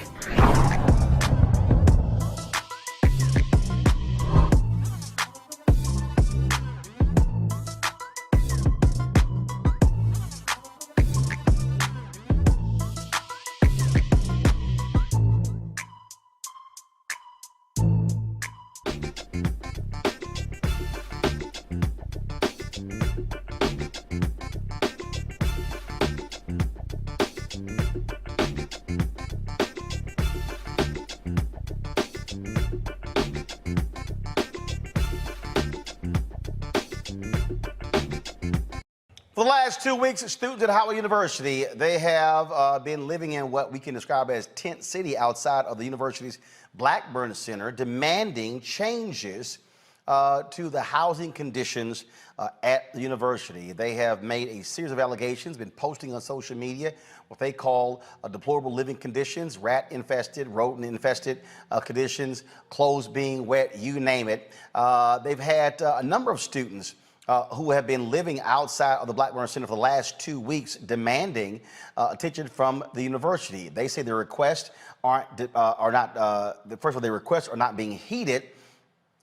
For the last 2 weeks, students at Howard University, they have been living in what we can describe as Tent City outside of the university's Blackburn Center, demanding changes to the housing conditions at the university. They have made a series of allegations, been posting on social media what they call deplorable living conditions, rat-infested, rodent-infested conditions, clothes being wet, you name it. They've had a number of students who have been living outside of the Blackburn Center for the last 2 weeks demanding attention from the university. They say their requests first of all, their requests are not being heeded,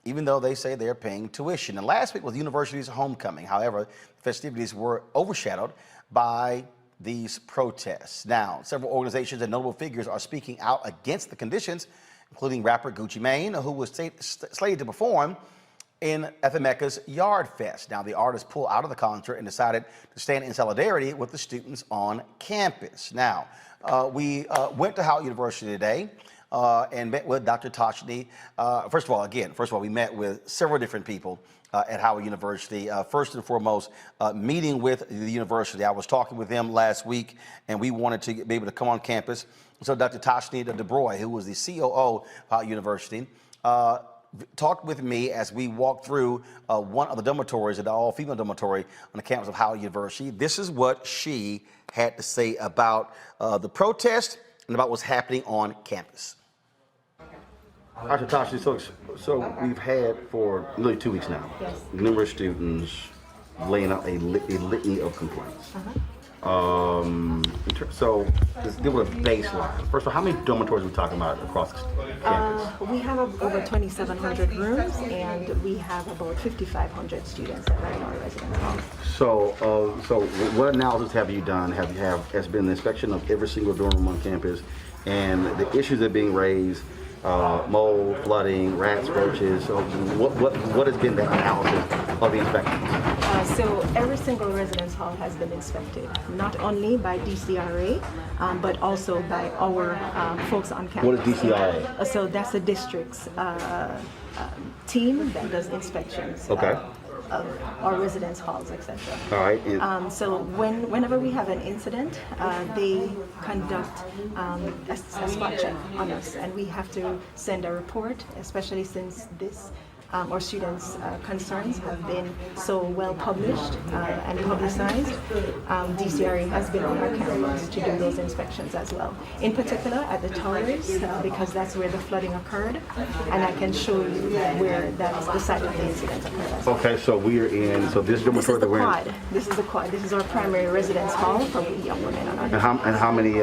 even though they say they're paying tuition. And last week was the university's homecoming. However, festivities were overshadowed by these protests. Now, several organizations and notable figures are speaking out against the conditions, including rapper Gucci Mane, who was slated to perform at the Mecca's Yard Fest. Now, the artist pulled out of the concert and decided to stand in solidarity with the students on campus. Now, we went to Howard University today and met with Dr. Toshni. First of all, we met with several different people at Howard University. First and foremost, meeting with the university. I was talking with them last week, and we wanted to be able to come on campus. So Dr. Toshni DeBroy, who was the COO of Howard University, talked with me as we walked through one of the dormitories, an all-female dormitory on the campus of Howard University. This is what she had to say about the protest and about what's happening on campus. Dr. Toshni, so we've had for nearly 2 weeks now, numerous students laying out a litany of complaints. So let's deal with a baseline. First of all, how many dormitories are we talking about across campus? We have over 2,700 rooms, and we have about 5,500 students that are in our residence halls. So what analysis have you done? Has been an inspection of every single dorm room on campus, and the issues that are being raised, mold, flooding, rats, roaches. So what has been the analysis of the inspections? So every single residence hall has been inspected, not only by DCRA, but also by our folks on campus. What is DCRA? So that's the district's team that does inspections. Okay. Of our residence halls, etc. All right. So whenever we have an incident, they conduct a spot check on us, and we have to send a report, especially since our students' concerns have been so well published and publicized. DCRA has been on our campus to do those inspections as well. In particular at the towers, because that's where the flooding occurred, and I can show you where that's the site of the incident occurred. Okay, so we're in, so this dormitory that we're in. This is the quad. This is our primary residence hall for young women on our campus. And how many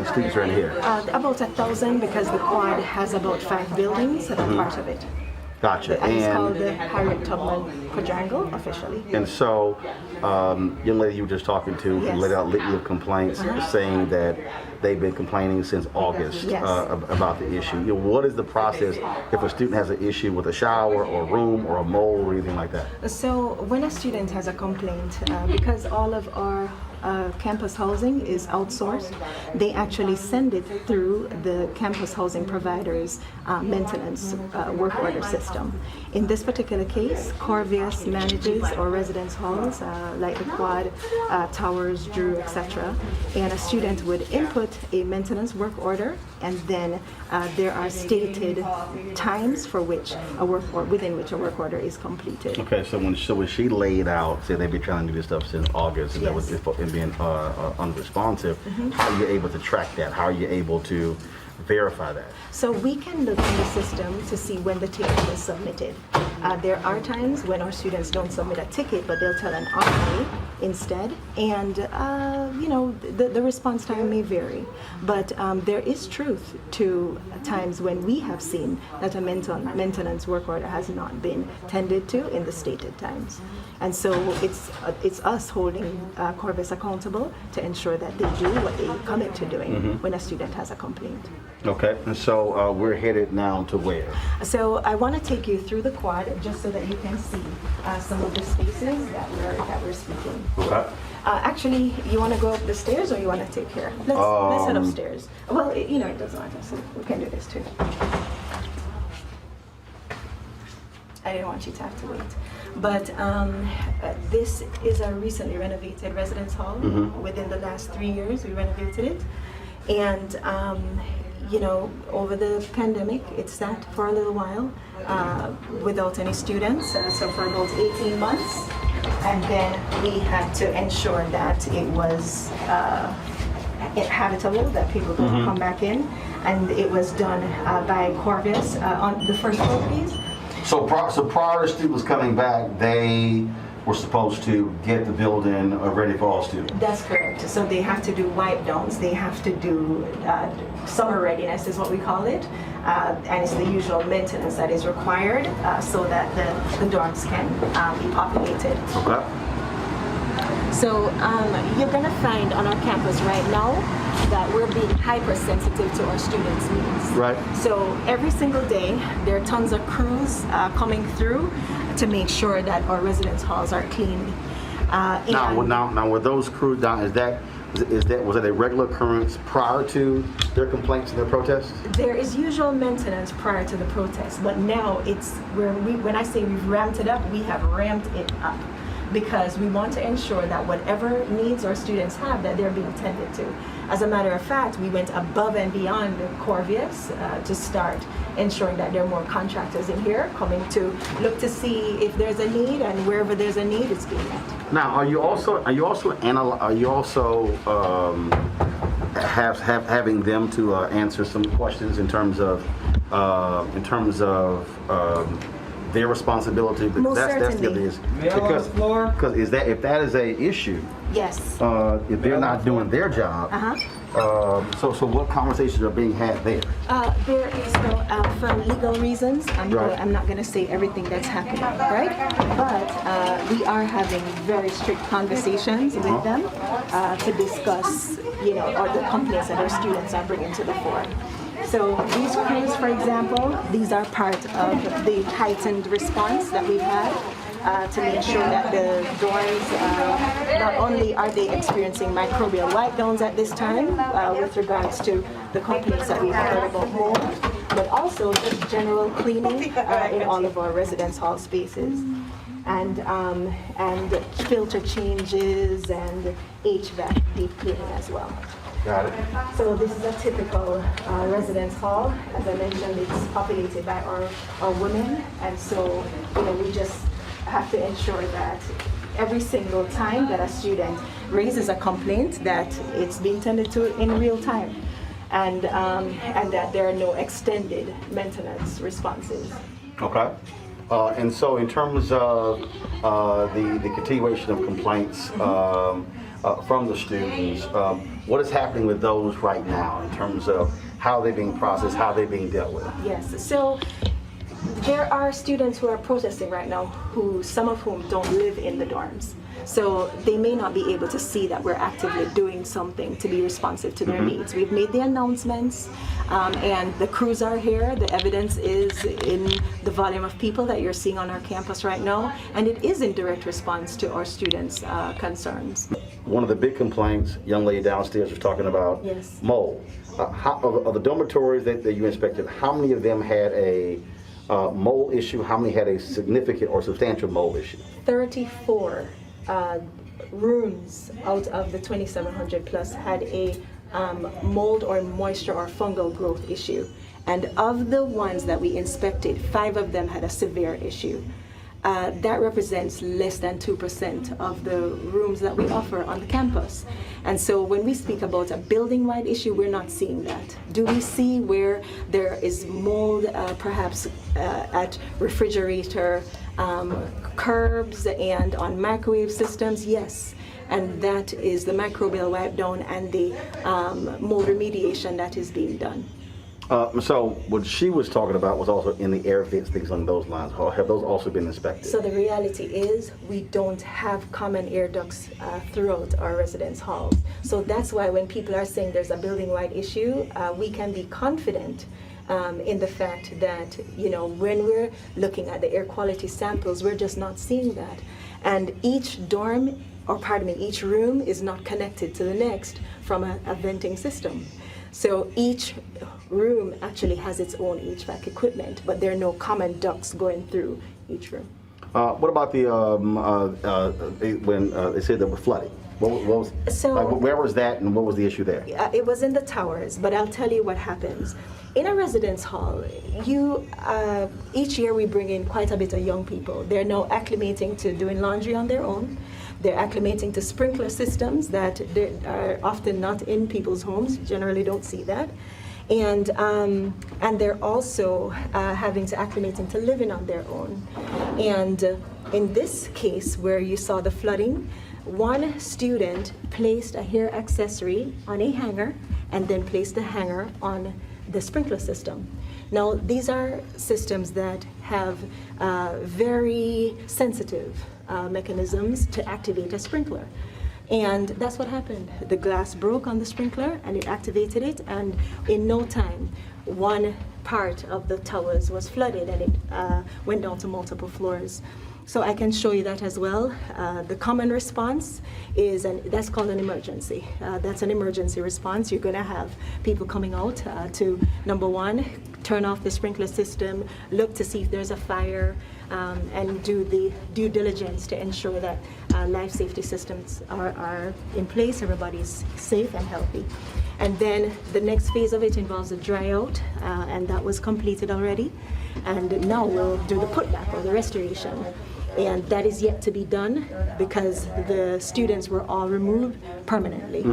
students are in here? About 1,000, because the quad has about 5 buildings that are part of it. Gotcha. And it's called the Harriet Tubman Quadrangle officially. And so, young lady you were just talking to, who laid out a litany of complaints, saying that they've been complaining since August about the issue. What is the process if a student has an issue with a shower or a room or a mold or anything like that? So when a student has a complaint, because all of our campus housing is outsourced, they actually send it through the campus housing provider's maintenance work order system. In this particular case, Corvius manages our residence halls like the Quad, Towers, Drew, etc. And a student would input a maintenance work order, and then there are stated times for which within which a work order is completed. Okay, so when she laid out, say they've been trying to do this stuff since August, and that was being unresponsive, how are you able to track that? How are you able to verify that? So we can look in the system to see when the ticket was submitted. There are times when our students don't submit a ticket, but they'll tell an RA instead, and the response time may vary. But there is truth to times when we have seen that a maintenance work order has not been tended to in the stated times. And so it's us holding Corvus accountable to ensure that they do what they commit to doing when a student has a complaint. Okay, and so we're headed now to where? So I want to take you through the quad just so that you can see some of the spaces that we're speaking. Okay. Actually, you want to go up the stairs or you want to take care? Let's head upstairs. Well, it doesn't matter, so we can do this too. I didn't want you to have to wait. But this is a recently renovated residence hall. Within the last 3 years, we renovated it. And you know, over the pandemic, it sat for a little while without any students, so for about 18 months. And then we had to ensure that it was habitable, that people could come back in. And it was done by Corvus on the first properties. So prior to students coming back, they were supposed to get the building ready for all students? That's correct. So they have to do wipe downs, they have to do summer readiness is what we call it. And it's the usual maintenance that is required so that the dorms can be populated. Okay. So you're going to find on our campus right now that we're being hypersensitive to our students' needs. Right. So every single day, there are tons of crews coming through to make sure that our residence halls are cleaned. Now, were those crews down? Was that a regular occurrence prior to their complaints and their protests? There is usual maintenance prior to the protest, but now it's when I say we've ramped it up, we have ramped it up, because we want to ensure that whatever needs our students have, that they're being tended to. As a matter of fact, we went above and beyond the Corvius to start ensuring that there are more contractors in here coming to look to see if there's a need, and wherever there's a need, it's being met. Now, are you also having them to answer some questions in terms of their responsibility? Most certainly. Because if that is a issue, yes. If they're not doing their job, so what conversations are being had there? There is for legal reasons. I'm not going to say everything that's happening, right? But we are having very strict conversations with them to discuss, you know, or the complaints that our students are bringing to the fore. So these crews, for example, these are part of the heightened response that we've had to make sure that the dorms, not only are they experiencing microbial wipe downs at this time with regards to the complaints that we've heard about mold, but also just general cleaning in all of our residence hall spaces. And filter changes and HVAC deep cleaning as well. Got it. So this is a typical residence hall. As I mentioned, it's populated by our women, and so we just have to ensure that every single time that a student raises a complaint, that it's being tended to in real time, and that there are no extended maintenance responses. Okay. And so in terms of the continuation of complaints from the students, what is happening with those right now in terms of how they're being processed, how they're being dealt with? Yes, so there are students who are protesting right now, some of whom don't live in the dorms. So they may not be able to see that we're actively doing something to be responsive to their needs. We've made the announcements, and the crews are here. The evidence is in the volume of people that you're seeing on our campus right now, and it is in direct response to our students' concerns. One of the big complaints, young lady downstairs was talking about mold. Of the dormitories that you inspected, how many of them had a mold issue? How many had a significant or substantial mold issue? 34 rooms out of the 2,700 plus had a mold or moisture or fungal growth issue. And of the ones that we inspected, 5 of them had a severe issue. That represents less than 2% of the rooms that we offer on the campus. And so when we speak about a building-wide issue, we're not seeing that. Do we see where there is mold perhaps at refrigerator curbs and on microwave systems? Yes. And that is the microbial wipe down and the mold remediation that is being done. So what she was talking about was also in the air vents, things along those lines. Have those also been inspected? So the reality is we don't have common air ducts throughout our residence halls. So that's why when people are saying there's a building-wide issue, we can be confident in the fact that, when we're looking at the air quality samples, we're just not seeing that. And each each room is not connected to the next from a venting system. So each room actually has its own HVAC equipment, but there are no common ducts going through each room. What about when they said there were flooding? What was, where was that and what was the issue there? It was in the towers, but I'll tell you what happens. In a residence hall, each year we bring in quite a bit of young people. They're now acclimating to doing laundry on their own. They're acclimating to sprinkler systems that are often not in people's homes. You generally don't see that. And they're also having to acclimating to living on their own. And in this case where you saw the flooding, one student placed a hair accessory on a hanger and then placed the hanger on the sprinkler system. Now, these are systems that have very sensitive mechanisms to activate a sprinkler. And that's what happened. The glass broke on the sprinkler and it activated it, and in no time, one part of the towers was flooded and it went down to multiple floors. So I can show you that as well. The common response is, that's called an emergency. That's an emergency response. You're going to have people coming out to, number one, turn off the sprinkler system, look to see if there's a fire, and do the due diligence to ensure that life safety systems are in place, everybody's safe and healthy. And then the next phase of it involves a dry out, and that was completed already. And now we'll do the putback or the restoration. And that is yet to be done because the students were all removed permanently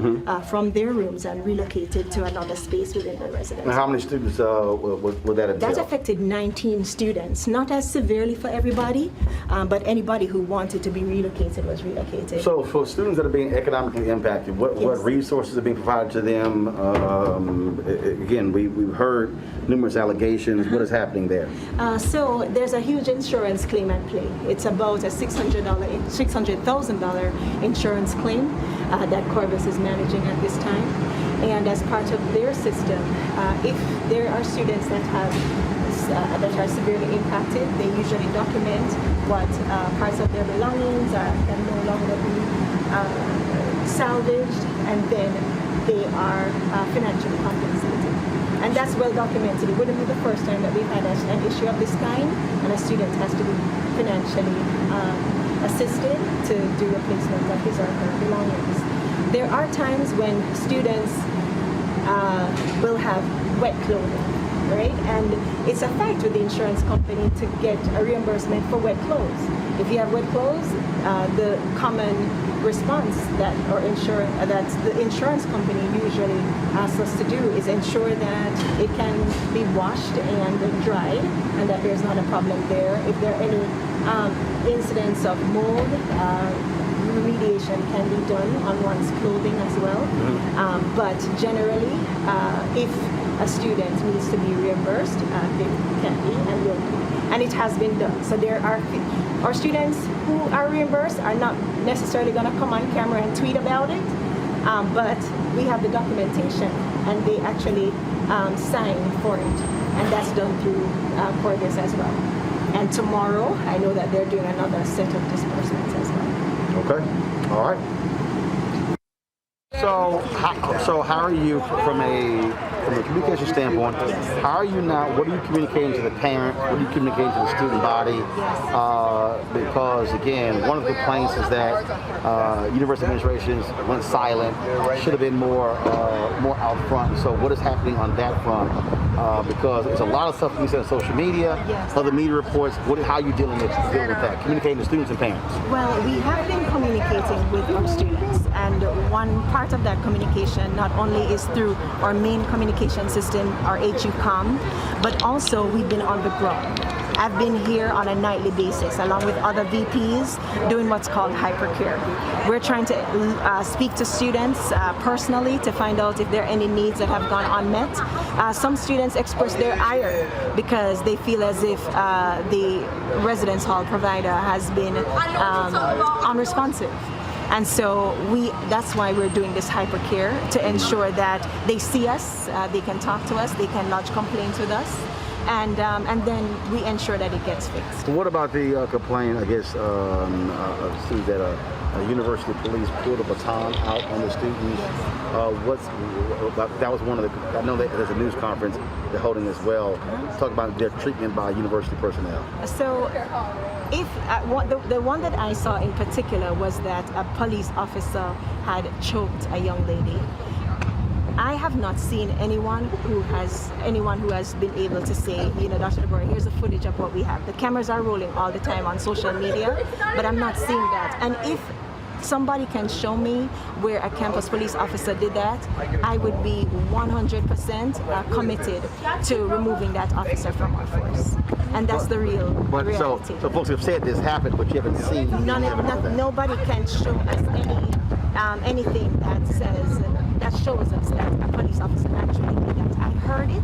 from their rooms and relocated to another space within the residence. And how many students would that entail? That affected 19 students, not as severely for everybody, but anybody who wanted to be relocated was relocated. So for students that are being economically impacted, what resources are being provided to them? Again, we've heard numerous allegations. What is happening there? So there's a huge insurance claim at play. It's about a $600,000 insurance claim that Corbis is managing at this time. And as part of their system, if there are students that are severely impacted, they usually document what parts of their belongings can no longer be salvaged, and then they are financially compensated. And that's well documented. It wouldn't be the first time that we've had an issue of this kind, and a student has to be financially assisted to do replacement of his or her belongings. There are times when students will have wet clothing, right? And it's a fight with the insurance company to get a reimbursement for wet clothes. If you have wet clothes, the common response that the insurance company usually asks us to do is ensure that it can be washed and dried and that there's not a problem there. If there are any incidents of mold, remediation can be done on one's clothing as well. But generally, if a student needs to be reimbursed, they can be and will be. And it has been done. So there are our students who are reimbursed are not necessarily going to come on camera and tweet about it, but we have the documentation and they actually sign for it. And that's done through Corbis as well. And tomorrow, I know that they're doing another set of disbursements as well. Okay, all right. So how are you from a communication standpoint? How are you now? What are you communicating to the parent? What are you communicating to the student body? Because again, one of the complaints is that university administrations went silent. Should have been more out front. So what is happening on that front? Because there's a lot of stuff you see on social media, other media reports. How are you dealing with that? Communicating to students and parents. Well, we have been communicating with our students, and one part of that communication not only is through our main communication system, our HUCOM, but also we've been on the ground. I've been here on a nightly basis along with other VPs doing what's called hypercare. We're trying to speak to students personally to find out if there are any needs that have gone unmet. Some students express their ire because they feel as if the residence hall provider has been unresponsive. And so that's why we're doing this hypercare, to ensure that they see us, they can talk to us, they can lodge complaints with us. and then we ensure that it gets fixed. So what about the complaint, I guess, students that university police pulled a baton out on the students? That was one of the, I know that there's a news conference they're holding as well. Talk about their treatment by university personnel. So if the one that I saw in particular was that a police officer had choked a young lady. I have not seen anyone who has been able to say, you know, Dr. DeBoer, here's the footage of what we have. The cameras are rolling all the time on social media, but I'm not seeing that. And if somebody can show me where a campus police officer did that, I would be 100% committed to removing that officer from our force. And that's the real reality. So folks have said this happened, but you haven't seen. Nobody can show us anything that shows us that a police officer actually did that. I heard it,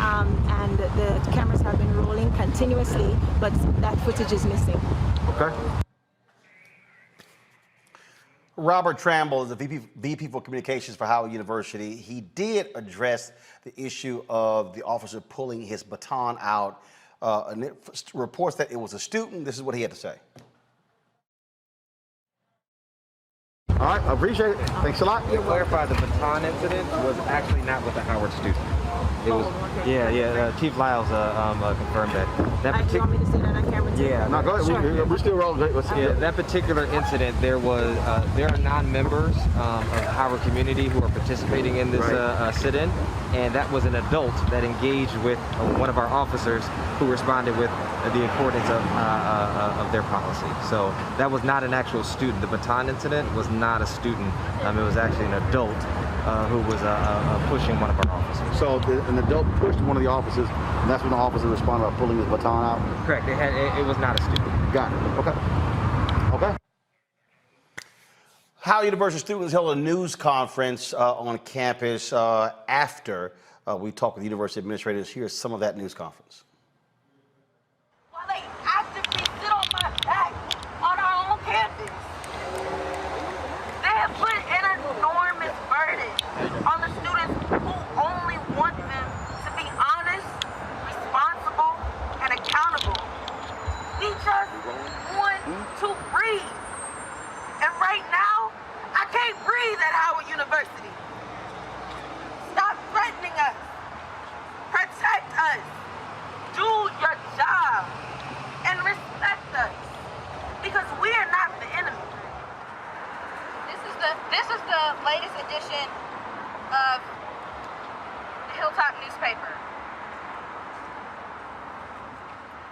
and the cameras have been rolling continuously, but that footage is missing. Okay. Robert Tramble is the VP for Communications for Howard University. He did address the issue of the officer pulling his baton out. And it reports that it was a student. This is what he had to say. All right, I appreciate it. Thanks a lot. To clarify, the baton incident was actually not with a Howard student. It was, Chief Lyles confirmed that. Do you want me to say that on camera too? Yeah. No, go ahead. Sure. We're still rolling. That particular incident, there are non-members of Howard community who are participating in this sit-in, and that was an adult that engaged with one of our officers who responded with the importance of their policy. So that was not an actual student. The baton incident was not a student. It was actually an adult who was pushing one of our officers. So an adult pushed one of the officers, and that's when the officer responded by pulling his baton out? Correct. It was not a student. Got it. Okay. Howard University students held a news conference on campus after we talked with university administrators. Here's some of that news conference. While they actively sit on my back on our own campus, they have put an enormous burden on the students who only want them to be honest, responsible, and accountable. We just want to breathe. And right now, I can't breathe at Howard University. Stop threatening us. Protect us. Do your job. And respect us. Because we are not the enemy. This is the latest edition of the Hilltop newspaper.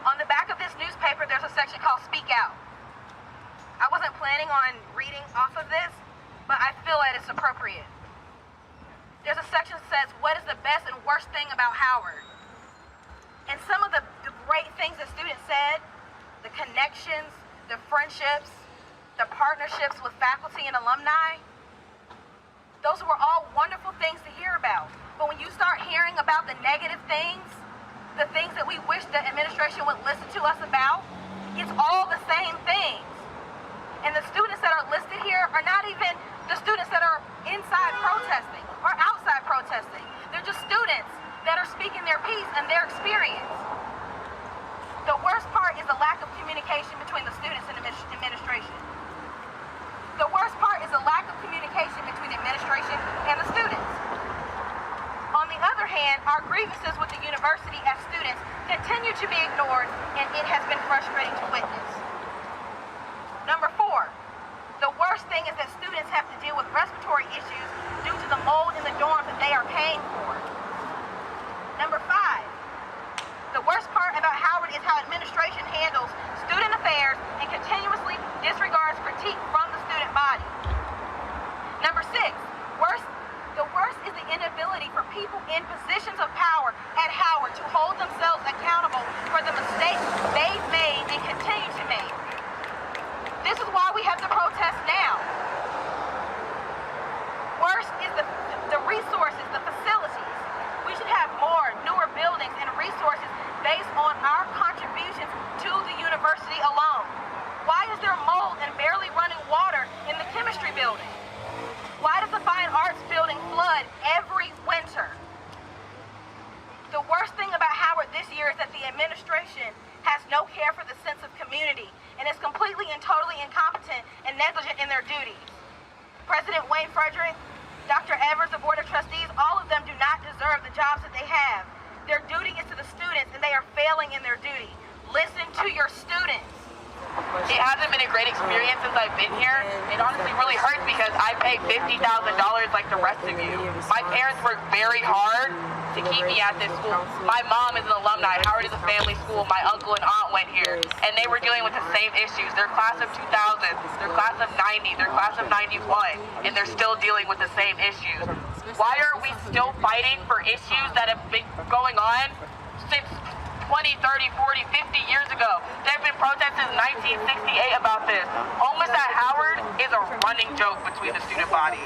On the back of this newspaper, there's a section called Speak Out. I wasn't planning on reading off of this, but I feel that it's appropriate. There's a section that says, what is the best and worst thing about Howard? And some of the great things that students said, the connections, the friendships, the partnerships with faculty and alumni, those were all wonderful things to hear about. But when you start hearing about the negative things, the things that we wish the administration would listen to us about, it's all the same things. And the students that are listed here are not even the students that are inside protesting or outside protesting. They're just students that are speaking their piece and their experience. The worst part is the lack of communication between the students and administration. The worst part is the lack of communication between the administration and the students. On the other hand, our grievances with the university as students continue to be ignored, and it has been frustrating to witness. Number 4, the worst thing is that students have to deal with respiratory issues due to the mold in the dorms that they are paying for. Number 5, the worst part about Howard is how administration handles student affairs and continuously disregards critique from the student body. Number 6, the worst is the inability for people in positions of power at Howard to hold themselves accountable for the mistakes they've made and continue to make. This is why we have to protest now. Worst is the resources, the facilities. We should have more, newer buildings and resources based on our contributions to the university alone. Why is there mold and barely running water in the chemistry building? Why does the fine arts building flood every winter? The worst thing about Howard this year no care for the sense of community, and is completely and totally incompetent and negligent in their duties. President Wayne Frederick, Dr. Evers, the Board of Trustees, all of them do not deserve the jobs that they have. Their duty is to the students, and they are failing in their duty. Listen to your students. It hasn't been a great experience since I've been here. It honestly really hurts because I paid $50,000 like the rest of you. My parents worked very hard to keep me at this school. My mom is an alumni. Howard is a family school. My uncle and aunt went here, and they were dealing with the same issues. They're class of 2000, they're class of 90, they're class of 91, and they're still dealing with the same issues. Why are we still fighting for issues that have been going on since 20, 30, 40, 50 years ago? There have been protests since 1968 about this. Homeless at Howard is a running joke between the student body.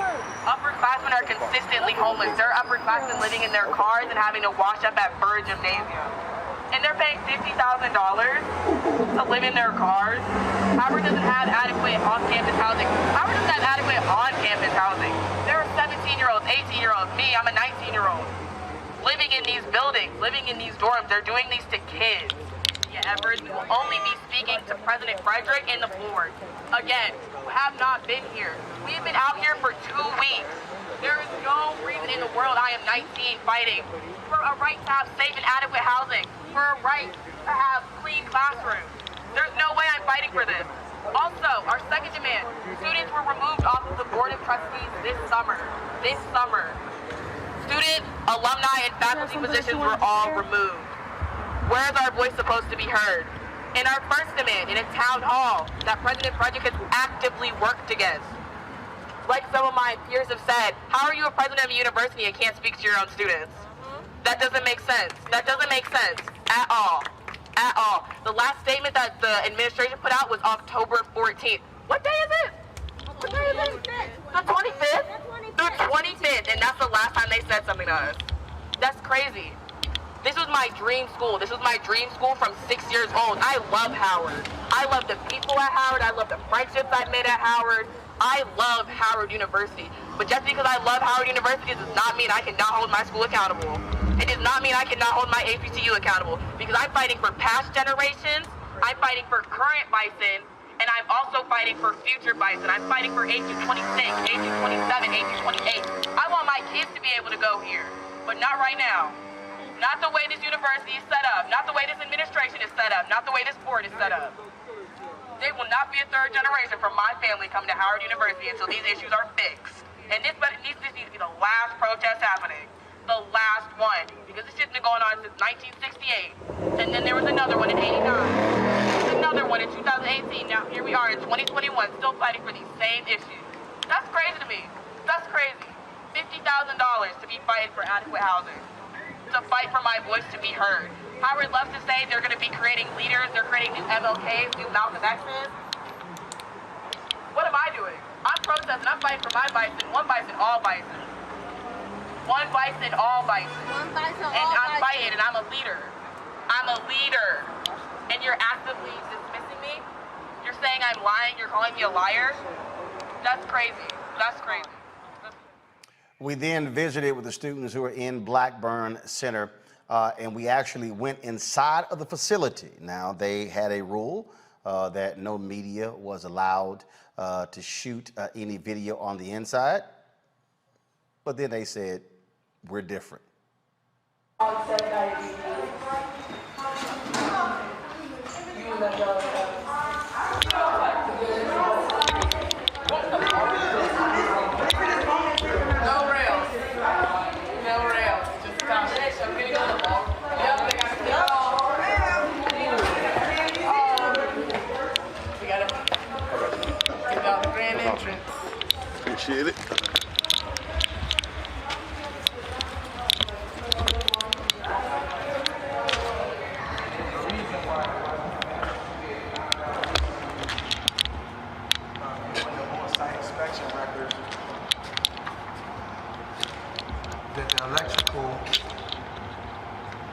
Upperclassmen are consistently homeless. They're upperclassmen living in their cars and having to wash up at Burr Gymnasium. And they're paying $50,000 to live in their cars. Howard doesn't have adequate on-campus housing. Howard doesn't have adequate on-campus housing. There are 17-year-olds, 18-year-olds, me, I'm a 19-year-old. Living in these buildings, living in these dorms, they're doing these to kids. Yeah, Evers, we will only be speaking to President Frederick and the board. Again, who have not been here. We've been out here for 2 weeks. There is no reason in the world I am 19 fighting for a right to have safe and adequate housing, for a right to have clean classrooms. There's no way I'm fighting for this. Also, our second demand, students were removed off of the Board of Trustees this summer. Student, alumni, and faculty positions were all removed. Where is our voice supposed to be heard? In our first demand, in a town hall that President Frederick has actively worked against. Like some of my peers have said, how are you a president of a university and can't speak to your own students? That doesn't make sense. That doesn't make sense at all. At all. The last statement that the administration put out was October 14th. What day is it? What day is it? The 25th? The 25th, and that's the last time they said something to us. That's crazy. This was my dream school. This was my dream school from 6 years old. I love Howard. I love the people at Howard. I love the friendships I've made at Howard. I love Howard University. But just because I love Howard University does not mean I cannot hold my school accountable. It does not mean I cannot hold my HBCU accountable, because I'm fighting for past generations, I'm fighting for current bison, and I'm also fighting for future bison. I'm fighting for 1826, 1827, 1828. I want my kids to be able to go here, but not right now. Not the way this university is set up, not the way this administration is set up, not the way this board is set up. There will not be a third generation from my family coming to Howard University until these issues are fixed. And this needs to be the last protest happening. The last one, because this shit's been going on since 1968, and then there was another one in 89, another one in 2018, now here we are in 2021, still fighting for these same issues. That's crazy to me. That's crazy. $50,000 to be fighting for adequate housing, to fight for my voice to be heard. Howard loves to say they're going to be creating leaders, they're creating new MLKs, new Malcolm X's. What am I doing? I'm protesting, I'm fighting for my bison, one bison, all bison. One bison, all bison. One bison, all and I'm fighting, and I'm a leader. I'm a leader. And you're actively dismissing me? You're saying I'm lying? You're calling me a liar? That's crazy. That's crazy. We then visited with the students who were in Blackburn Center, and we actually went inside of the facility. Now, they had a rule that no media was allowed to shoot any video on the inside, but then they said, we're different. Appreciate it.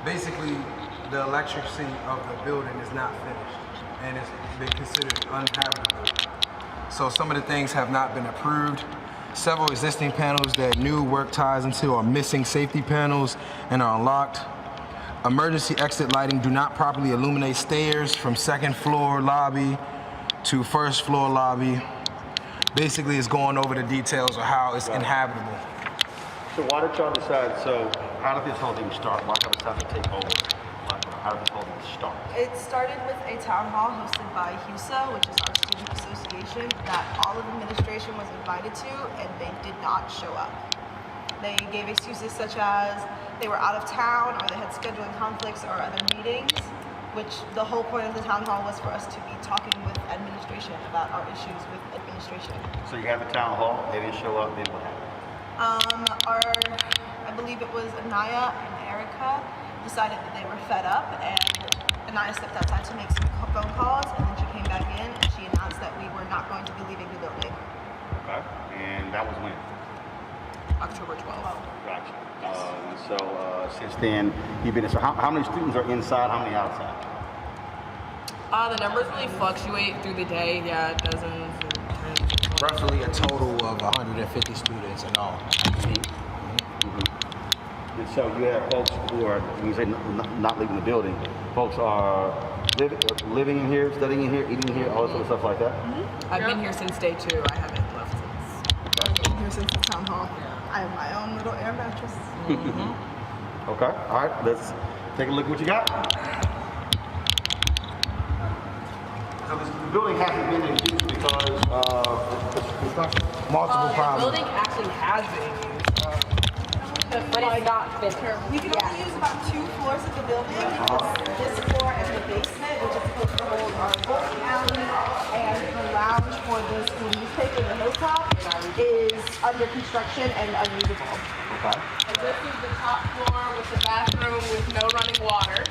Basically, the electricity of the building is not finished, and it's been considered uninhabitable. So some of the things have not been approved. Several existing panels that new work ties into are missing safety panels and are unlocked. Emergency exit lighting do not properly illuminate stairs from second floor lobby to first floor lobby. Basically, it's going over the details of how it's inhabitable. So why did y'all decide, so how did this whole thing start? Why did y'all decide to take over? How did this whole thing start? It started with a town hall hosted by HUSA, which is our student association, that all of administration was invited to, and they did not show up. They gave excuses such as they were out of town, or they had scheduling conflicts or other meetings, which the whole point of the town hall was for us to be talking with administration about our issues with administration. So you had the town hall, they didn't show up, then what happened? I believe it was Anaya and Erica decided that they were fed up, and Anaya stepped outside to make some phone calls, and then she came back in and she announced that we were not going to be leaving the building. Okay, and that was when? October 12th. Gotcha. So since then, you've been, so how many students are inside, how many outside? The numbers really fluctuate through the day. Yeah, dozens and tens. Roughly a total of 150 students in all. And so you have folks who are, when you say not leaving the building, folks are living in here, studying in here, eating in here, all this sort of stuff like that? I've been here since day 2. I haven't left since. I've been here since the town hall. I have my own little air mattress. Okay, all right, let's take a look at what you got. So the building hasn't been in use because multiple The problems. building actually has been used, but it's not been terrible. We can only use about 2 floors of the building. This floor and the basement, which is supposed to hold our bowling alley and the lounge for the school newspaper, the Hilltop, is under construction and unusable. Okay. And this is the top floor with the bathroom with no running water.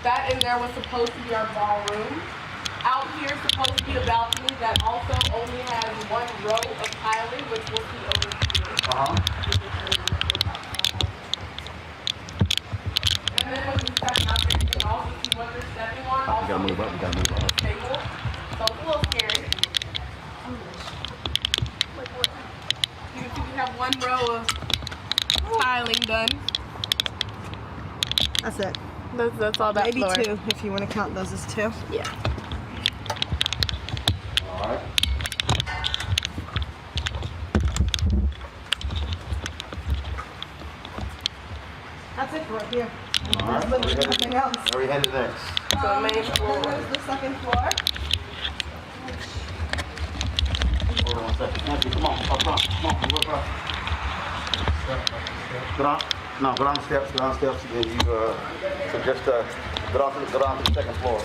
That in there was supposed to be our ballroom. Out here is supposed to be a balcony that also only has 1 row of tiling, which we'll see over here. And then when you step out there, you can also see what they're stepping on. You gotta move up, you gotta move up. Table. So it's a little scary. You can see we have 1 row of tiling done. That's it. That's all that Maybe floor. 2, if you want to count those as 2. Yeah. All right. That's it for right here. All right. There's literally nothing else. Where are we headed next? So main floor. There's the 2nd floor. Hold on 1 second. Nancy, come on, come on, work up. Go down. No, go down the steps, and you, so just go down to the 2nd floor.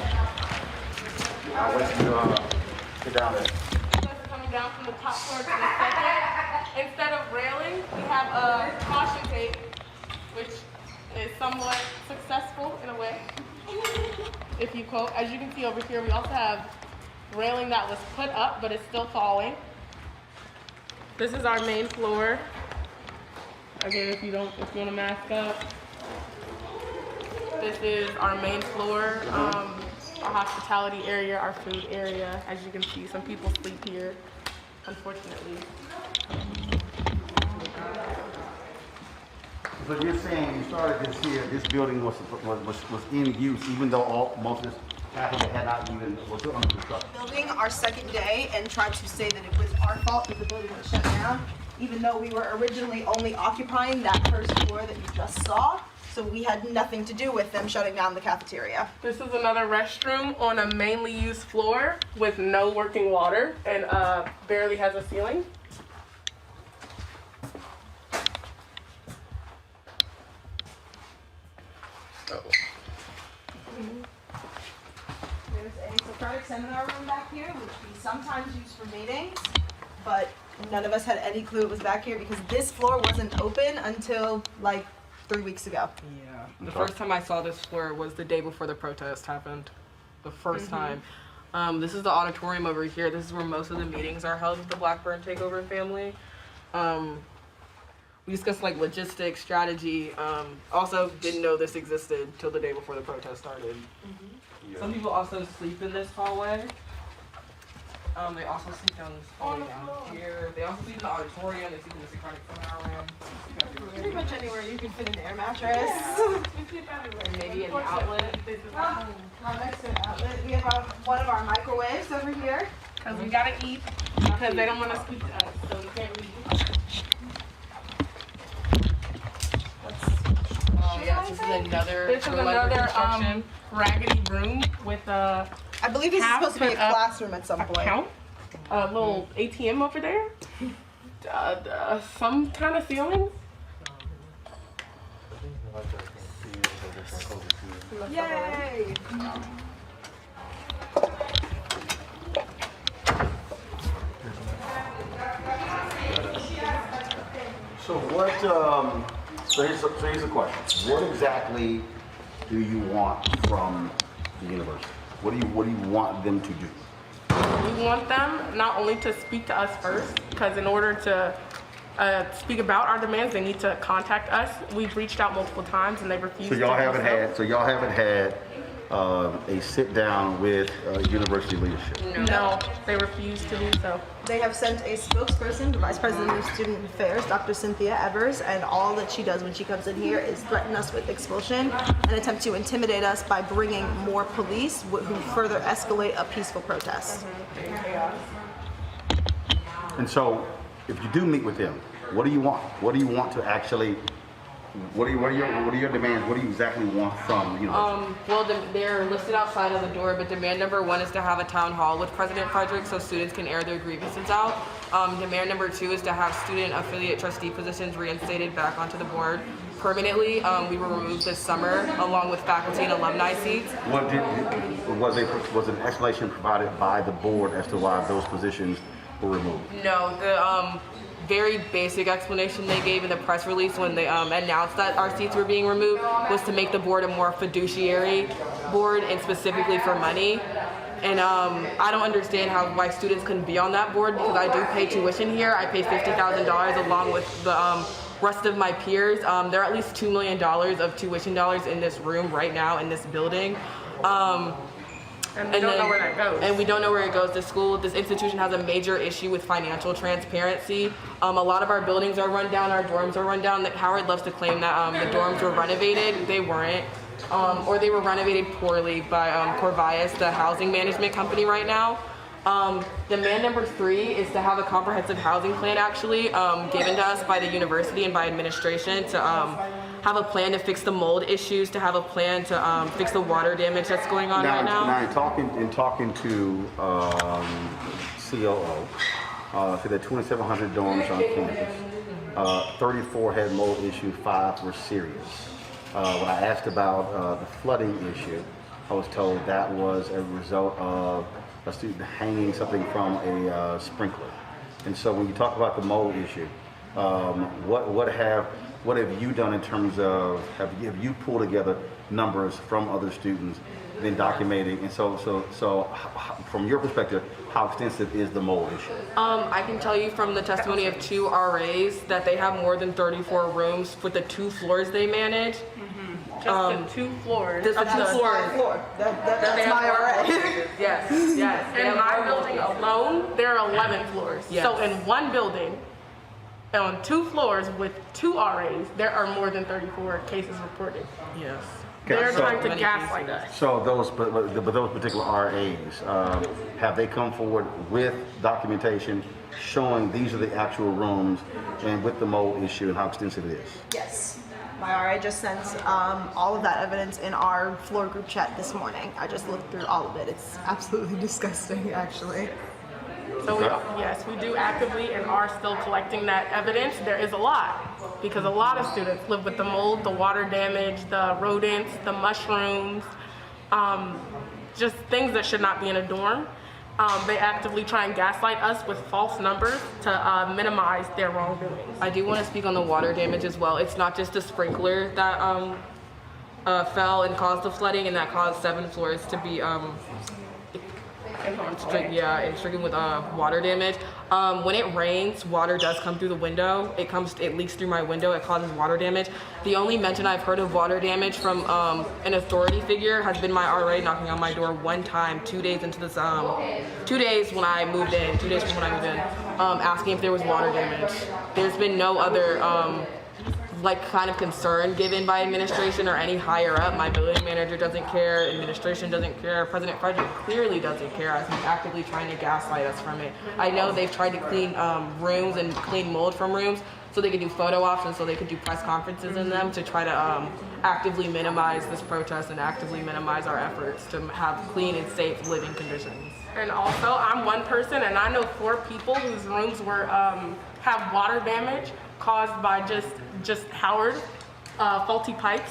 I'll wait till you get down there. Coming down from the top floor to the 2nd. Instead of railing, we have a caution tape, which is somewhat successful in a way. If you quote, as you can see over here, we also have railing that was put up, but it's still falling. This is our main floor. Again, if you want to mask up. This is our main floor, our hospitality area, our food area. As you can see, some people sleep here, unfortunately. So you're saying you started this here, this building was in use, even though most of this half of it had not even, was still under construction? Building our 2nd day and tried to say that it was our fault that the building was shut down, even though we were originally only occupying that 1st floor that you just saw. So we had nothing to do with them shutting down the cafeteria. This is another restroom on a mainly used floor with no working water and barely has a ceiling. There's a Socratic seminar room back here, which we sometimes use for meetings, but none of us had any clue it was back here because this floor wasn't open until like 3 weeks ago. Yeah. The first time I saw this floor was the day before the protest happened. The first time. This is the auditorium over here. This is where most of the meetings are held with the Blackburn Takeover family. We discussed like logistics, strategy. Also didn't know this existed till the day before the protest started. Some people also sleep in this hallway. They also sleep down here. They also sleep in the auditorium. They sleep in the Synchronic Sonar Room. Pretty much anywhere you can fit an air mattress. And maybe in the outlet. Next to an outlet, we have one of our microwaves over here. Because we gotta eat. Because they don't want to speak to us, so we can't read. Yes, this is another raggedy room with a. I believe this is supposed to be a classroom at some point. A little ATM over there. Some kind of ceiling. Yay! So what? So here's a question. What exactly do you want from the university? What do you want them to do? We want them not only to speak to us first, because in order to speak about our demands, they need to contact us. We've reached out multiple times and they refused. So y'all haven't had a sit down with university leadership. No, they refuse to do so. They have sent a spokesperson, the Vice President of Student Affairs, Dr. Cynthia Evers, and all that she does when she comes in here is threaten us with expulsion and attempt to intimidate us by bringing more police who further escalate a peaceful protest. And so, if you do meet with them, what do you want? What do you want to actually? What are your demands? What do you exactly want from the university? Well, they're listed outside of the door, but demand number 1 is to have a town hall with President Frederick so students can air their grievances out. Demand number 2 is to have student affiliate trustee positions reinstated back onto the board permanently. We were removed this summer along with faculty and alumni seats. Was an explanation provided by the board as to why those positions were removed? No, the very basic explanation they gave in the press release when they announced that our seats were being removed was to make the board a more fiduciary board and specifically for money. And I don't understand why students couldn't be on that board because I do pay tuition here. I pay $50,000 along with the rest of my peers. There are at least $2 million of tuition dollars in this room right now in this building. And we don't know where that goes. And we don't know where it goes. This institution has a major issue with financial transparency. A lot of our buildings are run down, our dorms are run down. Howard loves to claim that the dorms were renovated. They weren't. Or they were renovated poorly by Corvias, the housing management company right now. Demand number 3 is to have a comprehensive housing plan actually given to us by the university and by administration to have a plan to fix the mold issues, to have a plan to fix the water damage that's going on right now. Now, in talking to COO, so there are 2,700 dorms on campus. 34 had mold issues, 5 were serious. When I asked about the flooding issue, I was told that was a result of a student hanging something from a sprinkler. And so when you talk about the mold issue, what have you done in terms of, have you pulled together numbers from other students, then documenting, and so from your perspective, how extensive is the mold issue? I can tell you from the testimony of 2 RAs that they have more than 34 rooms with the 2 floors they manage. Just the 2 floors. Just the 2 floors. That's my RA. Yes. In my building alone, there are 11 floors. Yes. So in one building, on 2 floors with 2 RAs, there are more than 34 cases reported. Yes. They're trying to gaslight us. So those particular RAs, have they come forward with documentation showing these are the actual rooms and with the mold issue and how extensive it is? Yes. My RA just sent all of that evidence in our floor group chat this morning. I just looked through all of it. It's absolutely disgusting, actually. So we do actively and are still collecting that evidence. There is a lot because a lot of students live with the mold, the water damage, the rodents, the mushrooms, just things that should not be in a dorm. They actively try and gaslight us with false numbers to minimize their wrongdoings. I do want to speak on the water damage as well. It's not just a sprinkler that fell and caused the flooding and that caused 7 floors to be Yeah, it's stricken with water damage. When it rains, water does come through the window. It leaks through my window. It causes water damage. The only mention I've heard of water damage from an authority figure has been my RA knocking on my door one time, 2 days into this, 2 days when I moved in, 2 days from when I moved in, asking if there was water damage. There's been no other kind of concern given by administration or any higher up. My building manager doesn't care, administration doesn't care, President Frederick clearly doesn't care as he's actively trying to gaslight us from it. I know they've tried to clean rooms and clean mold from rooms so they could do photo ops and so they could do press conferences in them to try to actively minimize this protest and actively minimize our efforts to have clean and safe living conditions. And also, I'm one person and I know 4 people whose rooms were have water damage caused by just Howard, faulty pipes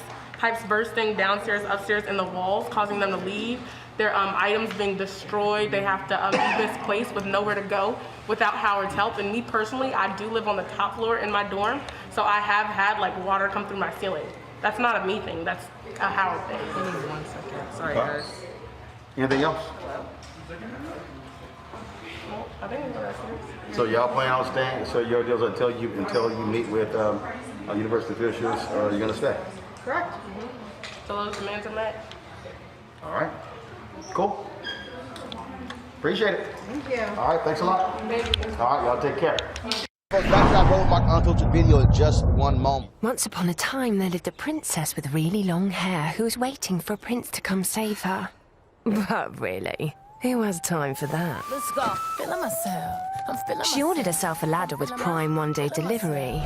bursting downstairs, upstairs in the walls, causing them to leave. Their items being destroyed. They have to leave this place with nowhere to go without Howard's help. And me personally, I do live on the top floor in my dorm, so I have had water come through my ceiling. That's not a me thing, that's a Howard thing. Give me 1 second, sorry guys. Anything else? Well, I think we're upstairs. So y'all plan on staying? So your deals until you meet with university officials, you're gonna stay? Correct. So those demands are met. All right. Cool. Appreciate it. Thank you. All right. Thanks a lot. Thank you. All right. Y'all take care. Back to our Roland Mark Untitled video in just one moment. Once upon a time, there lived a princess with really long hair who was waiting for a prince to come save her. But really, who has time for that? Let's go. Feeling myself. I'm feeling She ordered herself a ladder with Prime one-day delivery,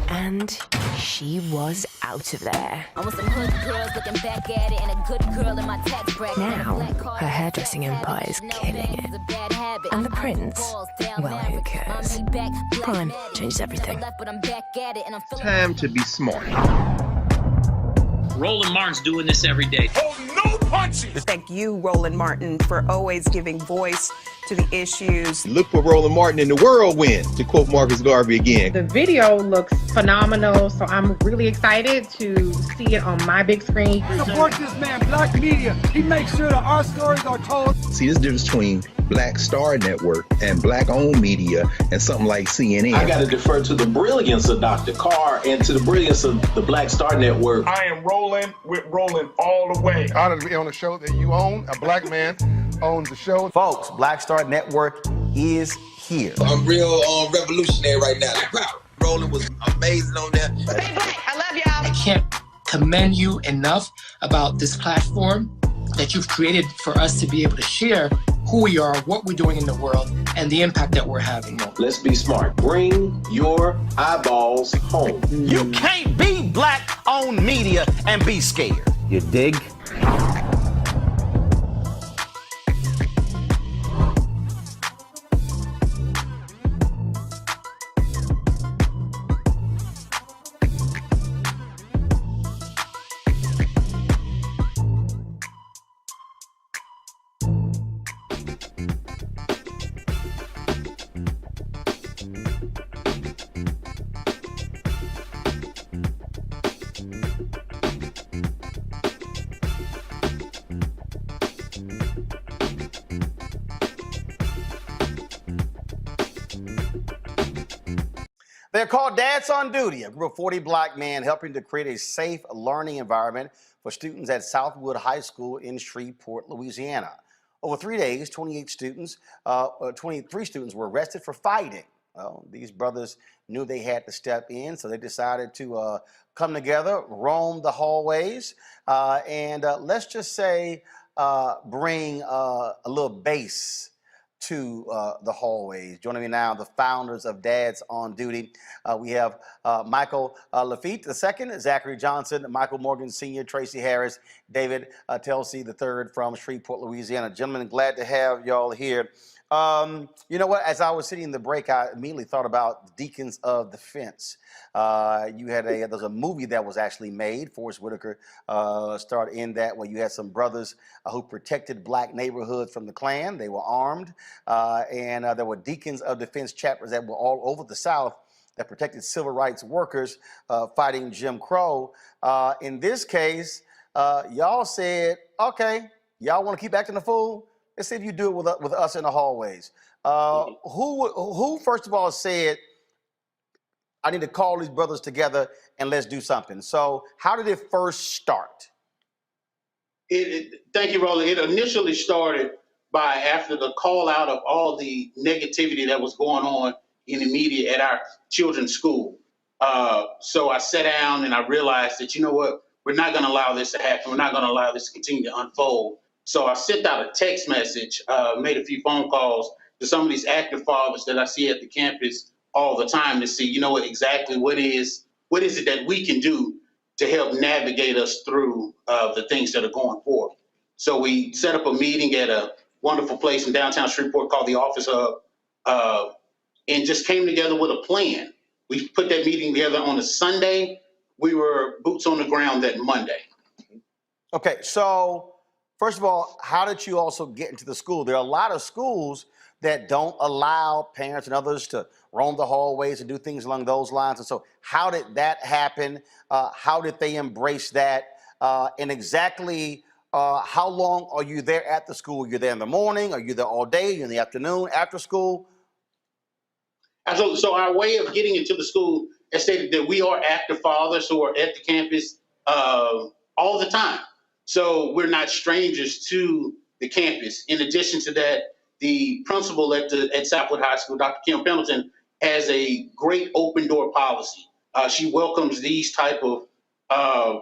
and she was out of there. I want some hood girls looking back at it and a good girl in my tax bracket. Now, her hairdressing empire is killing it. And the prince? Well, who cares? Prime changes everything. Time to be smart. Roland Martin's doing this every day. Oh, no punches! Thank you, Roland Martin, for always giving voice to the issues. Look for Roland Martin in the whirlwind, to quote Marcus Garvey again. The video looks phenomenal, so I'm really excited to see it on my big screen. Support this man, Black Media. He makes sure that our stories are told. See, this difference between Black Star Network and Black-owned media and something like CNN. I got to defer to the brilliance of Dr. Carr and to the brilliance of the Black Star Network. I am rolling with Roland all the way. Honored to be on a show that you own. A black man owns the show. Folks, Black Star Network is here. I'm real revolutionary right now. Wow, Roland was amazing on that. Stay black. I love y'all. I can't commend you enough about this platform that you've created for us to be able to share who we are, what we're doing in the world, and the impact that we're having. Let's be smart. Bring your eyeballs home. You can't be Black-owned media and be scared. You dig? They're called Dads on Duty, a group of 40 black men helping to create a safe learning environment for students at Southwood High School in Shreveport, Louisiana. Over 3 days, 23 students were arrested for fighting. Well, these brothers knew they had to step in, so they decided to come together, roam the hallways, and let's just say bring a little bass to the hallways. Joining me now, the founders of Dads on Duty. We have Michael Lafitte II, Zachary Johnson, Michael Morgan Sr., Tracy Harris, David Telsey III from Shreveport, Louisiana. Gentlemen, glad to have y'all here. You know what? As I was sitting in the break, I immediately thought about Deacons of Defense. There's a movie that was actually made. Forrest Whitaker starred in that, where you had some brothers who protected black neighborhoods from the Klan. They were armed, and there were Deacons of Defense chapters that were all over the South that protected civil rights workers fighting Jim Crow. In this case, y'all said, okay, y'all want to keep acting a fool? let's see if you do it with us in the hallways. Who first of all said, I need to call these brothers together and let's do something? So how did it first start? Thank you, Roland. It initially started by after the call out of all the negativity that was going on in the media at our children's school. So I sat down and I realized that, you know what, we're not going to allow this to happen. We're not going to allow this to continue to unfold. So I sent out a text message, made a few phone calls to some of these active fathers that I see at the campus all the time to see, you know what, exactly what is it that we can do to help navigate us through the things that are going forth. So we set up a meeting at a wonderful place in downtown Shreveport called the Office Hub, and just came together with a plan. We put that meeting together on a Sunday. We were boots on the ground that Monday. Okay, so first of all, how did you also get into the school? There are a lot of schools that don't allow parents and others to roam the hallways and do things along those lines. And so how did that happen? How did they embrace that? And exactly how long are you there at the school? You're there in the morning? Are you there all day? You're in the afternoon, after school? Absolutely. So our way of getting into the school has stated that we are active fathers who are at the campus all the time. So we're not strangers to the campus. In addition to that, the principal at Southwood High School, Dr. Kim Pendleton, has a great open door policy. She welcomes these type of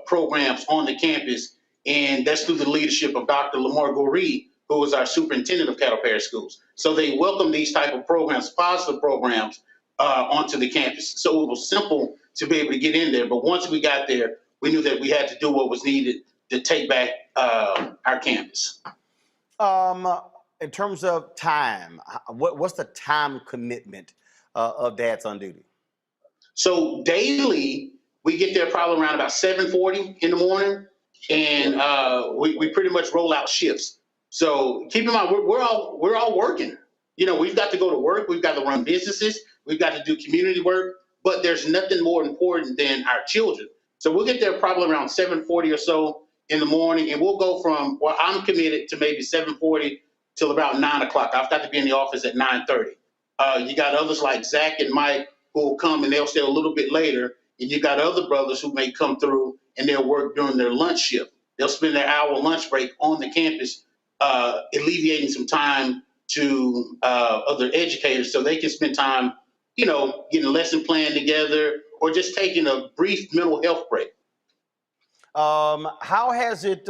programs on the campus, and that's through the leadership of Dr. Lamar Goree, who is our superintendent of Cattle Parish Schools. So they welcome these type of programs, positive programs, onto the campus. So it was simple to be able to get in there. But once we got there, we knew that we had to do what was needed to take back our campus. In terms of time, what's the time commitment of dads on duty? So daily, we get there probably around about 7:40 in the morning, and we pretty much roll out shifts. So keep in mind, we're all working. You know, we've got to go to work, we've got to run businesses, we've got to do community work, but there's nothing more important than our children. So we'll get there probably around 7:40 or so in the morning, and we'll go from, well, I'm committed to maybe 7:40 till about 9 o'clock. I've got to be in the office at 9:30. You got others like Zach and Mike who will come and they'll stay a little bit later. And you got other brothers who may come through and they'll work during their lunch shift. They'll spend their hour lunch break on the campus, alleviating some time to other educators so they can spend time, you know, getting a lesson plan together or just taking a brief mental health break. How has it,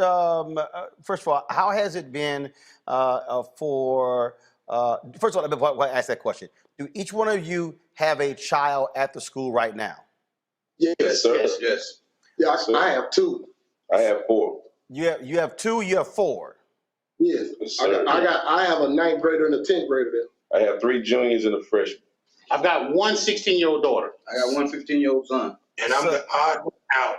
first of all, how has it been for, first of all, before I ask that question, do each one of you have a child at the school right now? Yes, sir. Yes. Yeah, I have two. I have four. You have two, you have four? Yes. I have a 9th grader and a 10th grader there. I have 3 juniors and a freshman. I've got one 16-year-old daughter. I got one 15-year-old son. And I'm the odd one out.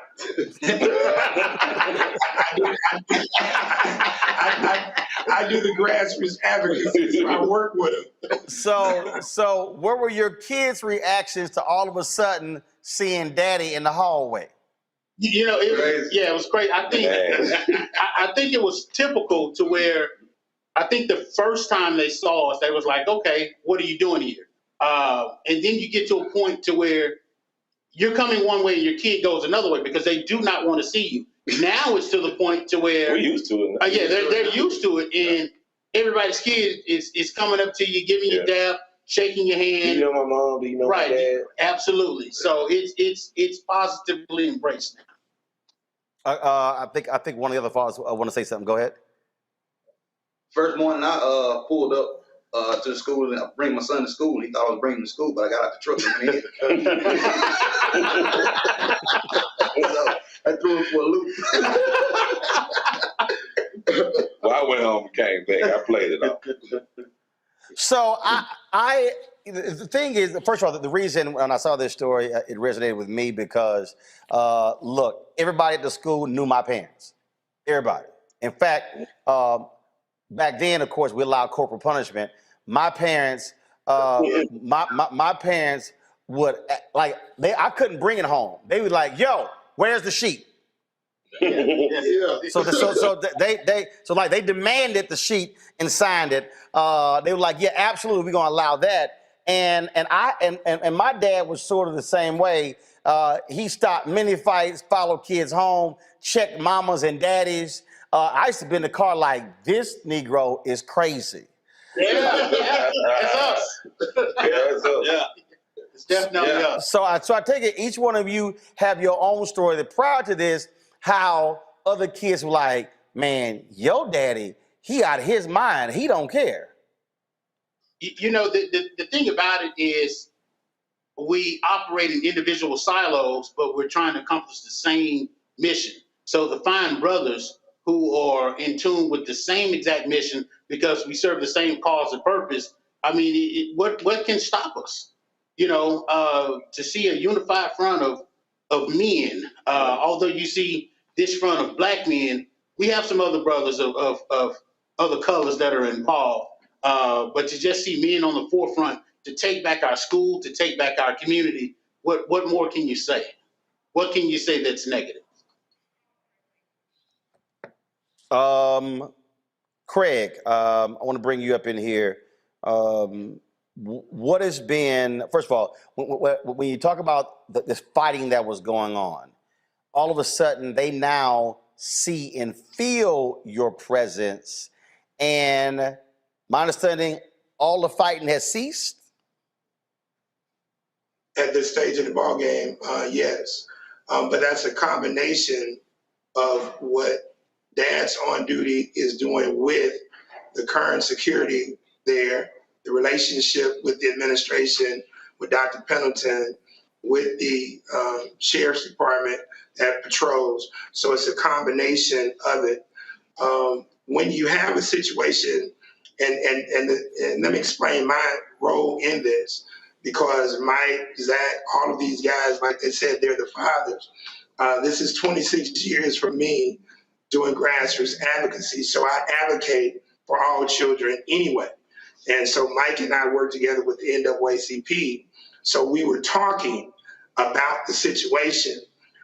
I do the grassroots advocacy, so I work with them. So what were your kids' reactions to all of a sudden seeing Daddy in the hallway? You know, it was crazy. I think it was typical to where I think the first time they saw us, they was like, okay, what are you doing here? And then you get to a point to where you're coming one way and your kid goes another way because they do not want to see you. Now it's to the point to where we're used to it. Yeah, they're used to it, and everybody's kid is coming up to you, giving you a dap, shaking your hand. Do you know my mom? Do you know my dad? Absolutely. So it's positively embraced now. I think one of the other fathers want to say something. Go ahead. First morning, I pulled up to the school and I bring my son to school. And he thought I was bringing him to school, but I got out the truck and went in. So I threw him for a loop. Well, I went home and came back. I played it off. So the thing is, first of all, the reason when I saw this story, it resonated with me because, look, everybody at the school knew my parents. Everybody. In fact, back then, of course, we allowed corporal punishment. My parents, my parents would I couldn't bring it home. They would like, yo, where's the sheet? Yeah. So they demanded the sheet and signed it. They were like, yeah, absolutely, we're gonna allow that. And my dad was sort of the same way. He stopped many fights, followed kids home, checked mamas and daddies. I used to be in the car like, this Negro is crazy. Yeah, it's us. It's us. Yeah. It's definitely us. So I take it each one of you have your own story. That prior to this, how other kids were like, man, your daddy, he out of his mind. He don't care. You know, the thing about it is we operate in individual silos, but we're trying to accomplish the same mission. So to find brothers who are in tune with the same exact mission because we serve the same cause and purpose, I mean, what can stop us? You know, to see a unified front of men, although you see this front of black men, we have some other brothers of other colors that are involved. But to just see men on the forefront, to take back our school, to take back our community, what more can you say? What can you say that's negative? Craig, I want to bring you up in here. What has been, first of all, when you talk about this fighting that was going on, all of a sudden they now see and feel your presence, and my understanding, all the fighting has ceased? At this stage of the ball game, yes. But that's a combination of what Dad's on duty is doing with the current security there, the relationship with the administration, with Dr. Pendleton, with the Sheriff's Department that patrols. So it's a combination of it. When you have a situation, and let me explain my role in this, because Mike, Zach, all of these guys, like they said, they're the fathers. This is 26 years for me doing grassroots advocacy. So I advocate for all children anyway. And so Mike and I work together with the NAACP. So we were talking about the situation.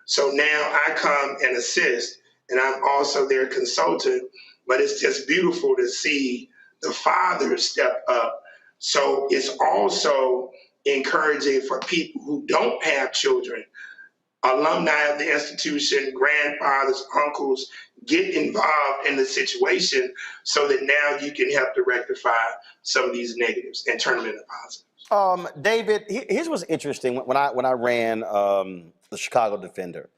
So now I come and assist, and I'm also their consultant, but it's just beautiful to see the fathers step up. So it's also encouraging for people who don't have children, alumni of the institution, grandfathers, uncles, get involved in the situation so that now you can help to rectify some of these negatives and turn them into positives. David, here's what's interesting. When I ran the Chicago Defender,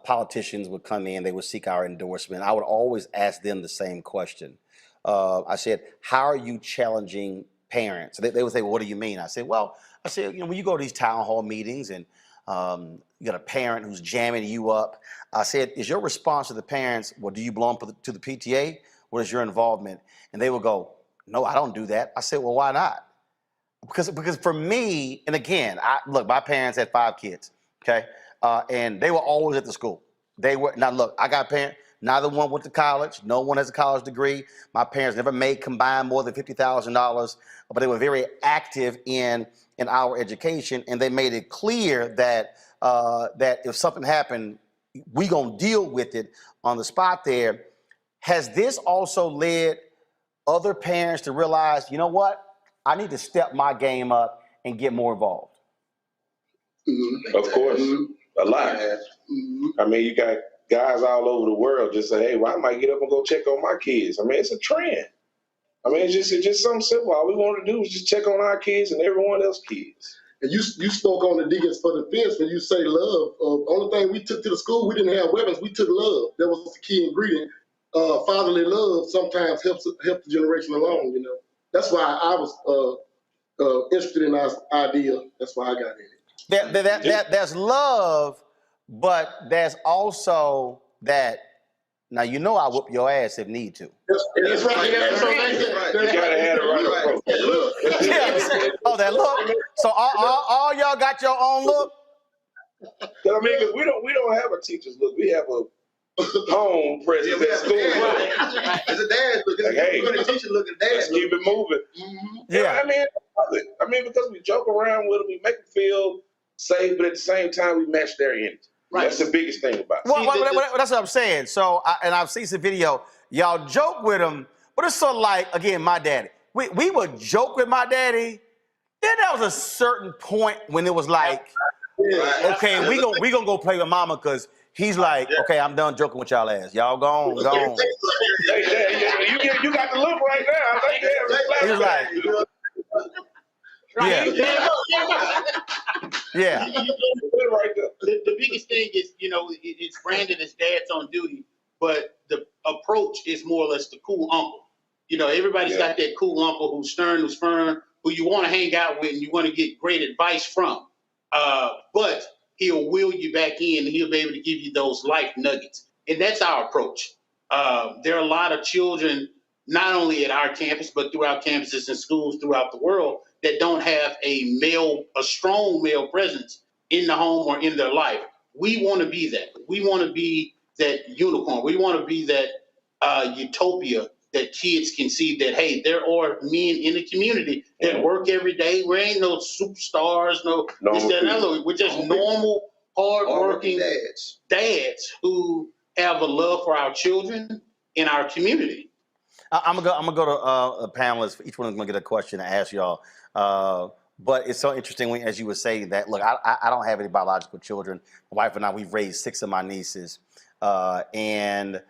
politicians would come in, they would seek our endorsement. I would always ask them the same question. I said, how are you challenging parents? They would say, well, what do you mean? I said, you know, when you go to these town hall meetings and you got a parent who's jamming you up, I said, is your response to the parents, well, do you belong to the PTA? What is your involvement? And they will go, no, I don't do that. I said, well, why not? Because for me, and again, look, my parents had 5 kids, okay? And they were always at the school. Now look, I got parents, neither one went to college. No one has a college degree. My parents never made combined more than $50,000, but they were very active in our education, and they made it clear that that if something happened, we gonna deal with it on the spot there. Has this also led other parents to realize, you know what, I need to step my game up and get more involved? Of course, a lot. I mean, you got guys all over the world just say, hey, well, I might get up and go check on my kids. I mean, it's a trend. I mean, it's just something simple. All we want to do is just check on our kids and everyone else's kids. And you spoke on the Deacons for Defense when you say love. Only thing we took to the school, we didn't have weapons. We took love. That was the key ingredient. Fatherly love sometimes helps the generation along. You know, that's why I was interested in our idea. That's why I got in it. There's love, but there's also that. Now you know I whoop your ass if need to. That's right. That's right. You gotta have the right approach. Yes. Oh, that look. So all y'all got your own look. I mean, because we don't have a teacher's look. We have a home presence at school. It's a dad look. Like, hey, a teacher look at dad. Let's keep it moving. Yeah. I mean, because we joke around with them, we make them feel safe, but at the same time, we match their energy. Right. That's the biggest thing about it. Well, that's what I'm saying. So, and I've seen some video. Y'all joke with him, but it's sort of like, again, my daddy. We would joke with my daddy. Then there was a certain point when it was like, okay, we gonna go play with mama because he's like, okay, I'm done joking with y'all ass. Y'all go on. You got the look right now. He was like, yeah. The biggest thing is, it's Brandon as dad's on duty, but the approach is more or less the cool uncle. Everybody's got that cool uncle who's stern, who's firm, who you want to hang out with and you want to get great advice from. But he'll wheel you back in and he'll be able to give you those life nuggets. And that's our approach. There are a lot of children, not only at our campus, but throughout campuses and schools throughout the world that don't have a strong male presence in the home or in their life. We want to be that. We want to be that unicorn. We want to be that utopia that kids can see that, hey, there are men in the community that work every day. We ain't no superstars, no this, that, and other. We're just normal, hardworking dads who have a love for our children in our community. I'm gonna go to the panelists. Each one is gonna get a question to ask y'all. But it's so interesting as you were saying that. Look, I don't have any biological children. My wife and I, we've raised 6 of my nieces, and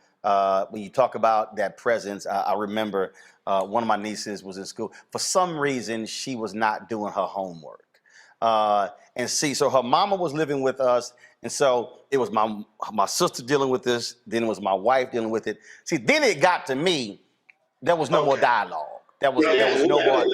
when you talk about that presence, I remember one of my nieces was in school. For some reason, she was not doing her homework. So her mama was living with us. And so it was my sister dealing with this. Then it was my wife dealing with it. See, then it got to me. There was no more dialogue. There was no more.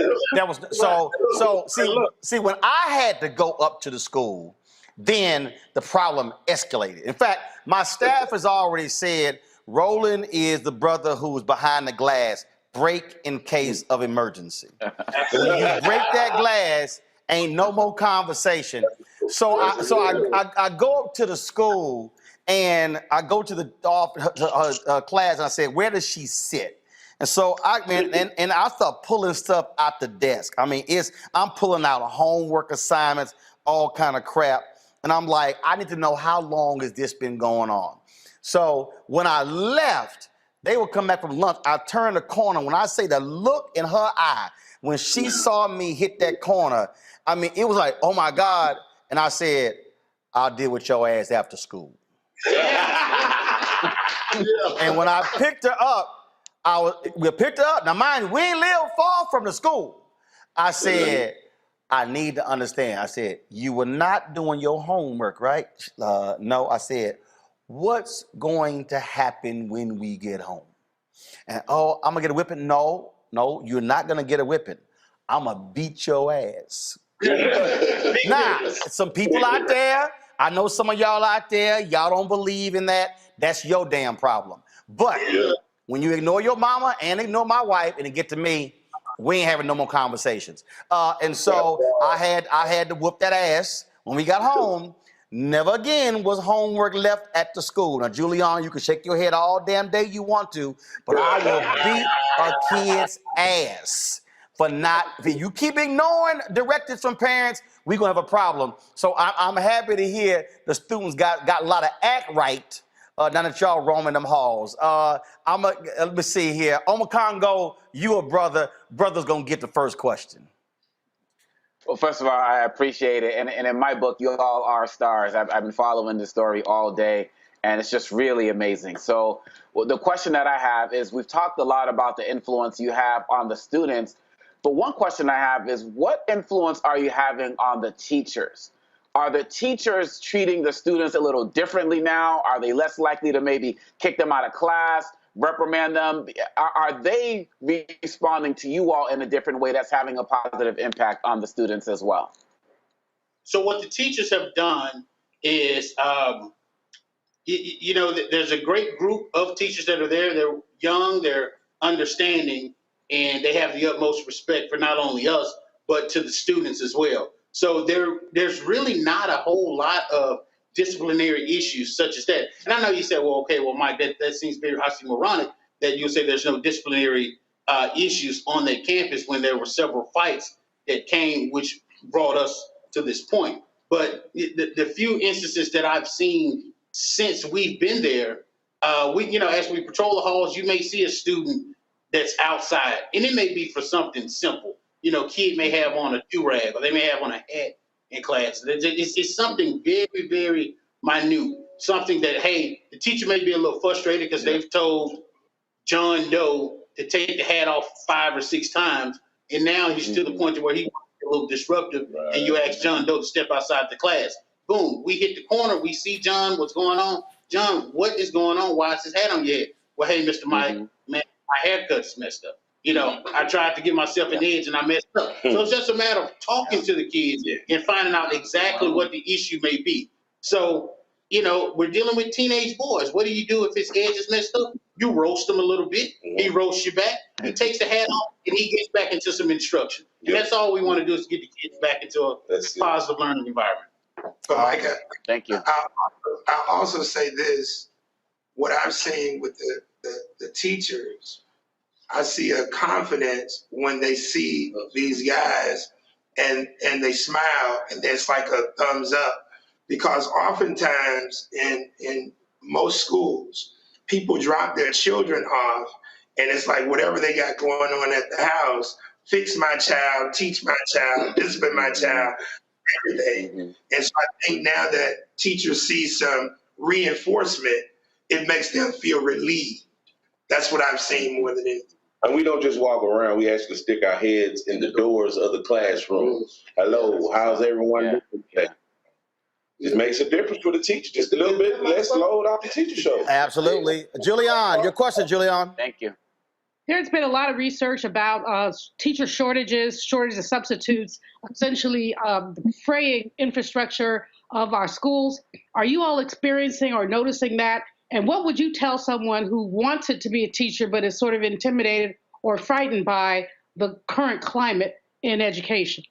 See, when I had to go up to the school, then the problem escalated. In fact, my staff has already said, Roland is the brother who's behind the glass. Break in case of emergency. When you break that glass, ain't no more conversation. So I go up to the school and I go to the class and I said, where does she sit? And so I start pulling stuff out the desk. I mean, I'm pulling out homework assignments, all kind of crap. And I'm like, I need to know how long has this been going on? So when I left, they would come back from lunch. I turned the corner. When I say the look in her eye, when she saw me hit that corner, I mean, it was like, oh my God. And I said, I'll deal with your ass after school. And when I picked her up, we picked her up. Now, mind you, we ain't live far from the school. I said, I need to understand. I said, you were not doing your homework, right? No, I said, what's going to happen when we get home? And, I'm going to get a whipping. No, you're not going to get a whipping. I'm going to beat your ass. Now, some people out there, I know some of y'all out there, y'all don't believe in that. That's your damn problem. But when you ignore your mama and ignore my wife and it get to me, we ain't having no more conversations. And so I had to whoop that ass when we got home. Never again was homework left at the school. Now, Julian, you can shake your head all damn day you want to, but I will beat a kid's ass for not. If you keep ignoring directives from parents, we're gonna have a problem. So I'm happy to hear the students got a lot of act right. Now that y'all roaming them halls. Let me see here. Oma Congo, you a brother. Brother's gonna get the first question. Well, first of all, I appreciate it. And in my book, you all are stars. I've been following this story all day, and it's just really amazing. So the question that I have is, we've talked a lot about the influence you have on the students, but one question I have is, what influence are you having on the teachers? Are the teachers treating the students a little differently now? Are they less likely to maybe kick them out of class, reprimand them? Are they responding to you all in a different way that's having a positive impact on the students as well? So what the teachers have done is, there's a great group of teachers that are there. They're young, they're understanding, and they have the utmost respect for not only us, but to the students as well. So there's really not a whole lot of disciplinary issues such as that. And I know you said, Mike, that seems very oxymoronic that you say there's no disciplinary issues on that campus when there were several fights that came, which brought us to this point. But the few instances that I've seen since we've been there, as we patrol the halls, you may see a student that's outside, and it may be for something simple. Kid may have on a do-rag, or they may have on a hat in class. It's something very, very minute. Something that, hey, the teacher may be a little frustrated because they've told John Doe to take the hat off 5 or 6 times, and now he's to the point where he's a little disruptive, and you ask John Doe to step outside the class. Boom, we hit the corner, we see John, what's going on? John, what is going on? Why is his hat on your head? Well, hey, Mr. Mike, man, my haircut's messed up. I tried to give myself an edge and I messed up. So it's just a matter of talking to the kids and finding out exactly what the issue may be. So, we're dealing with teenage boys. What do you do if his edge is messed up? You roast him a little bit. He roasts you back. He takes the hat off and he gets back into some instruction. And that's all we want to do is get the kids back into a positive learning environment. But Micah, thank you. I'll also say this: what I've seen with the teachers, I see a confidence when they see these guys and they smile and it's like a thumbs up, because oftentimes in most schools, people drop their children off and it's like whatever they got going on at the house, fix my child, teach my child, discipline my child, everything. And so I think now that teachers see some reinforcement, it makes them feel relieved. That's what I've seen more than anything. And we don't just walk around, we actually stick our heads in the doors of the classroom. Hello, how's everyone doing today? It makes a difference for the teacher, just a little bit less load off the teacher show. Absolutely. Julian, your question, Julian. Thank you. There's been a lot of research about teacher shortages of substitutes, essentially the fraying infrastructure of our schools. Are you all experiencing or noticing that? And what would you tell someone who wanted to be a teacher but is sort of intimidated or frightened by the current climate in education?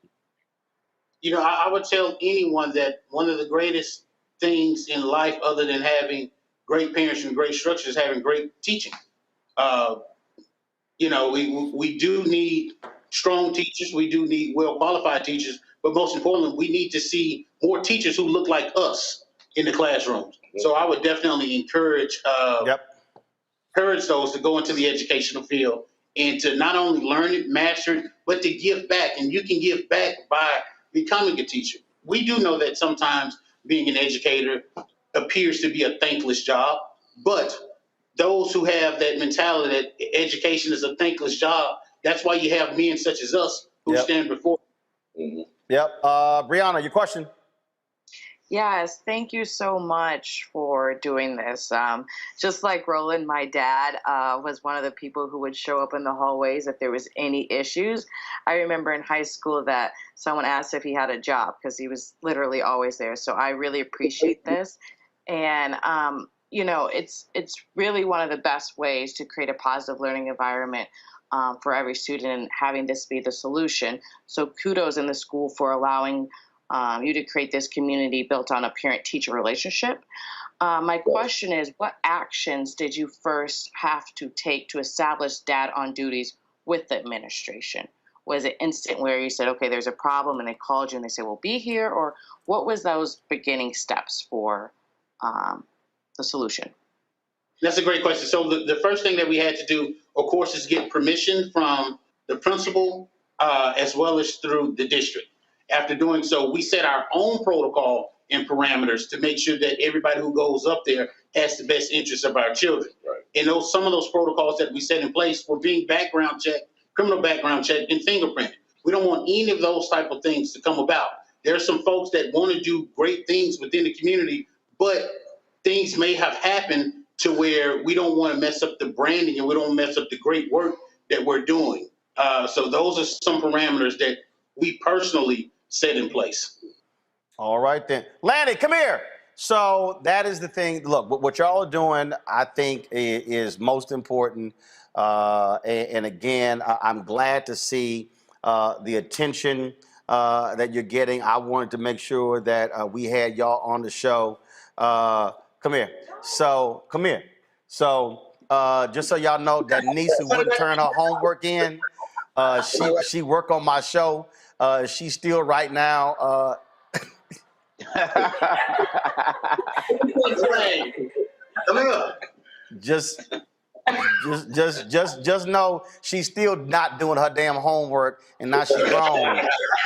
I would tell anyone that one of the greatest things in life, other than having great parents and great structure, is having great teaching. We do need strong teachers. We do need well-qualified teachers. But most importantly, we need to see more teachers who look like us in the classrooms. So I would definitely encourage those to go into the educational field and to not only learn it, master it, but to give back. And you can give back by becoming a teacher. We do know that sometimes being an educator appears to be a thankless job, but those who have that mentality that education is a thankless job, that's why you have men such as us who stand before. Yep. Brianna, your question. Yes, thank you so much for doing this. Just like Roland, my dad was one of the people who would show up in the hallways if there was any issues. I remember in high school that someone asked if he had a job because he was literally always there. So I really appreciate this. And, it's really one of the best ways to create a positive learning environment for every student, and having this be the solution. So kudos in the school for allowing you to create this community built on a parent-teacher relationship. My question is, what actions did you first have to take to establish dad on duties with the administration? Was it instant where you said, okay, there's a problem, and they called you and they said, well, be here? Or what was those beginning steps for the solution? That's a great question. So the first thing that we had to do, of course, is get permission from the principal as well as through the district. After doing so, we set our own protocol and parameters to make sure that everybody who goes up there has the best interests of our children. Right. And some of those protocols that we set in place were being background checked, criminal background checked, and fingerprinted. We don't want any of those type of things to come about. There are some folks that want to do great things within the community, but things may have happened to where we don't want to mess up the branding and we don't mess up the great work that we're doing. So those are some parameters that we personally set in place. All right then. Lanny, come here. So that is the thing. Look, what y'all are doing, I think, is most important. And again, I'm glad to see the attention that you're getting. I wanted to make sure that we had y'all on the show. Come here. So, come here. So, just so y'all know, that niece who wouldn't turn her homework in, she worked on my show. She's still right now Come here. Just know she's still not doing her damn homework, and now she's grown.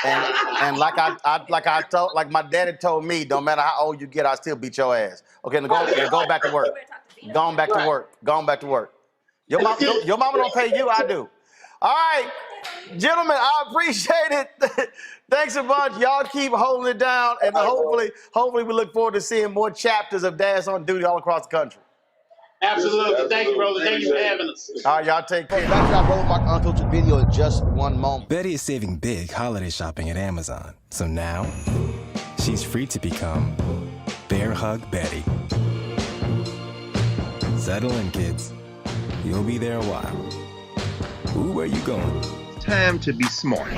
And like like my daddy told me, don't matter how old you get, I still beat your ass. Okay, now go back to work. Go back to work. Go back to work. Your mama don't pay you, I do. All right, gentlemen, I appreciate it. Thanks a bunch. Y'all keep holding it down, and hopefully we look forward to seeing more chapters of Dads on Duty all across the country. Absolutely. Thank you, Roland. Thank you for having us. All right, y'all take care. Back to our Roland Mark Untitled video in just one moment. Betty is saving big holiday shopping at Amazon. So now, she's free to become Bear Hug Betty. Settle in, kids. You'll be there a while. Ooh, where you going? Time to be smart.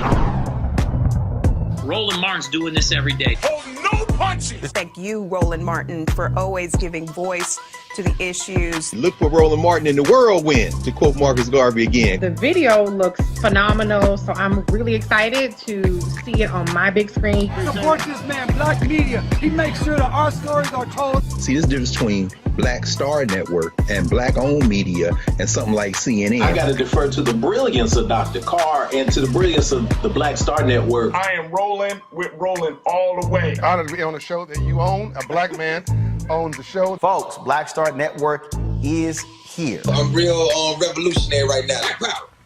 Roland Martin's doing this every day. Oh, no punches! Thank you, Roland Martin, for always giving voice to the issues. Look for Roland Martin in the whirlwind, to quote Marcus Garvey again. The video looks phenomenal, so I'm really excited to see it on my big screen. Support this man, Black Media. He makes sure that our stories are told. See, this difference between Black Star Network and Black-owned media and something like CNN. I got to defer to the brilliance of Dr. Carr and to the brilliance of the Black Star Network. I am rolling with Roland all the way. Honored to be on a show that you own. A black man owns the show. Folks, Black Star Network is here. I'm real revolutionary right now.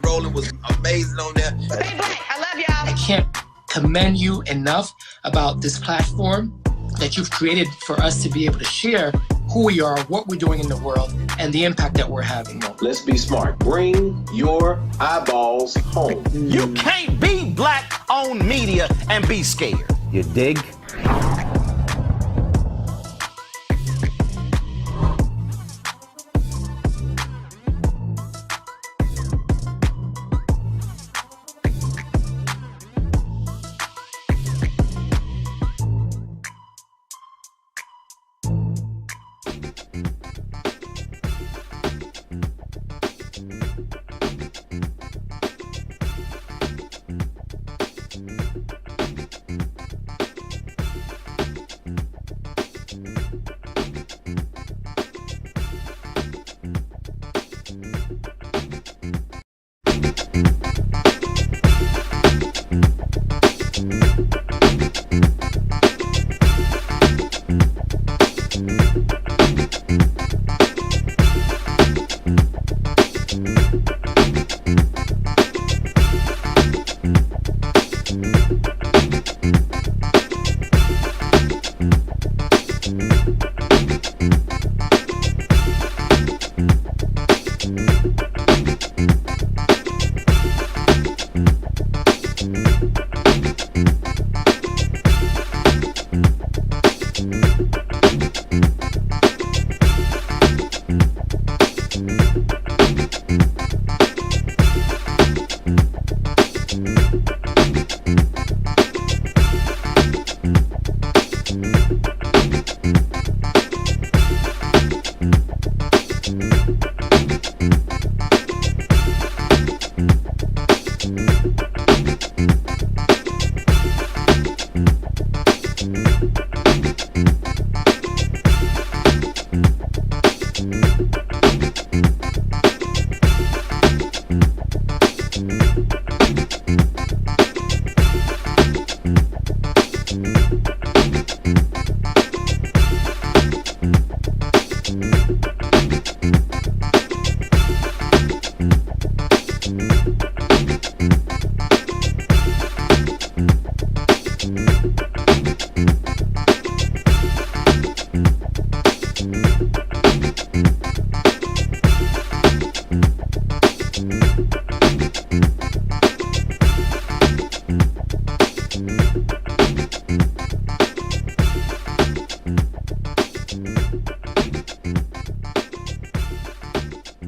Roland was amazing on there. Stay black. I love y'all. I can't commend you enough about this platform that you've created for us to be able to share who we are, what we're doing in the world, and the impact that we're having. Let's be smart. Bring your eyeballs home. You can't be Black-owned media and be scared. You dig?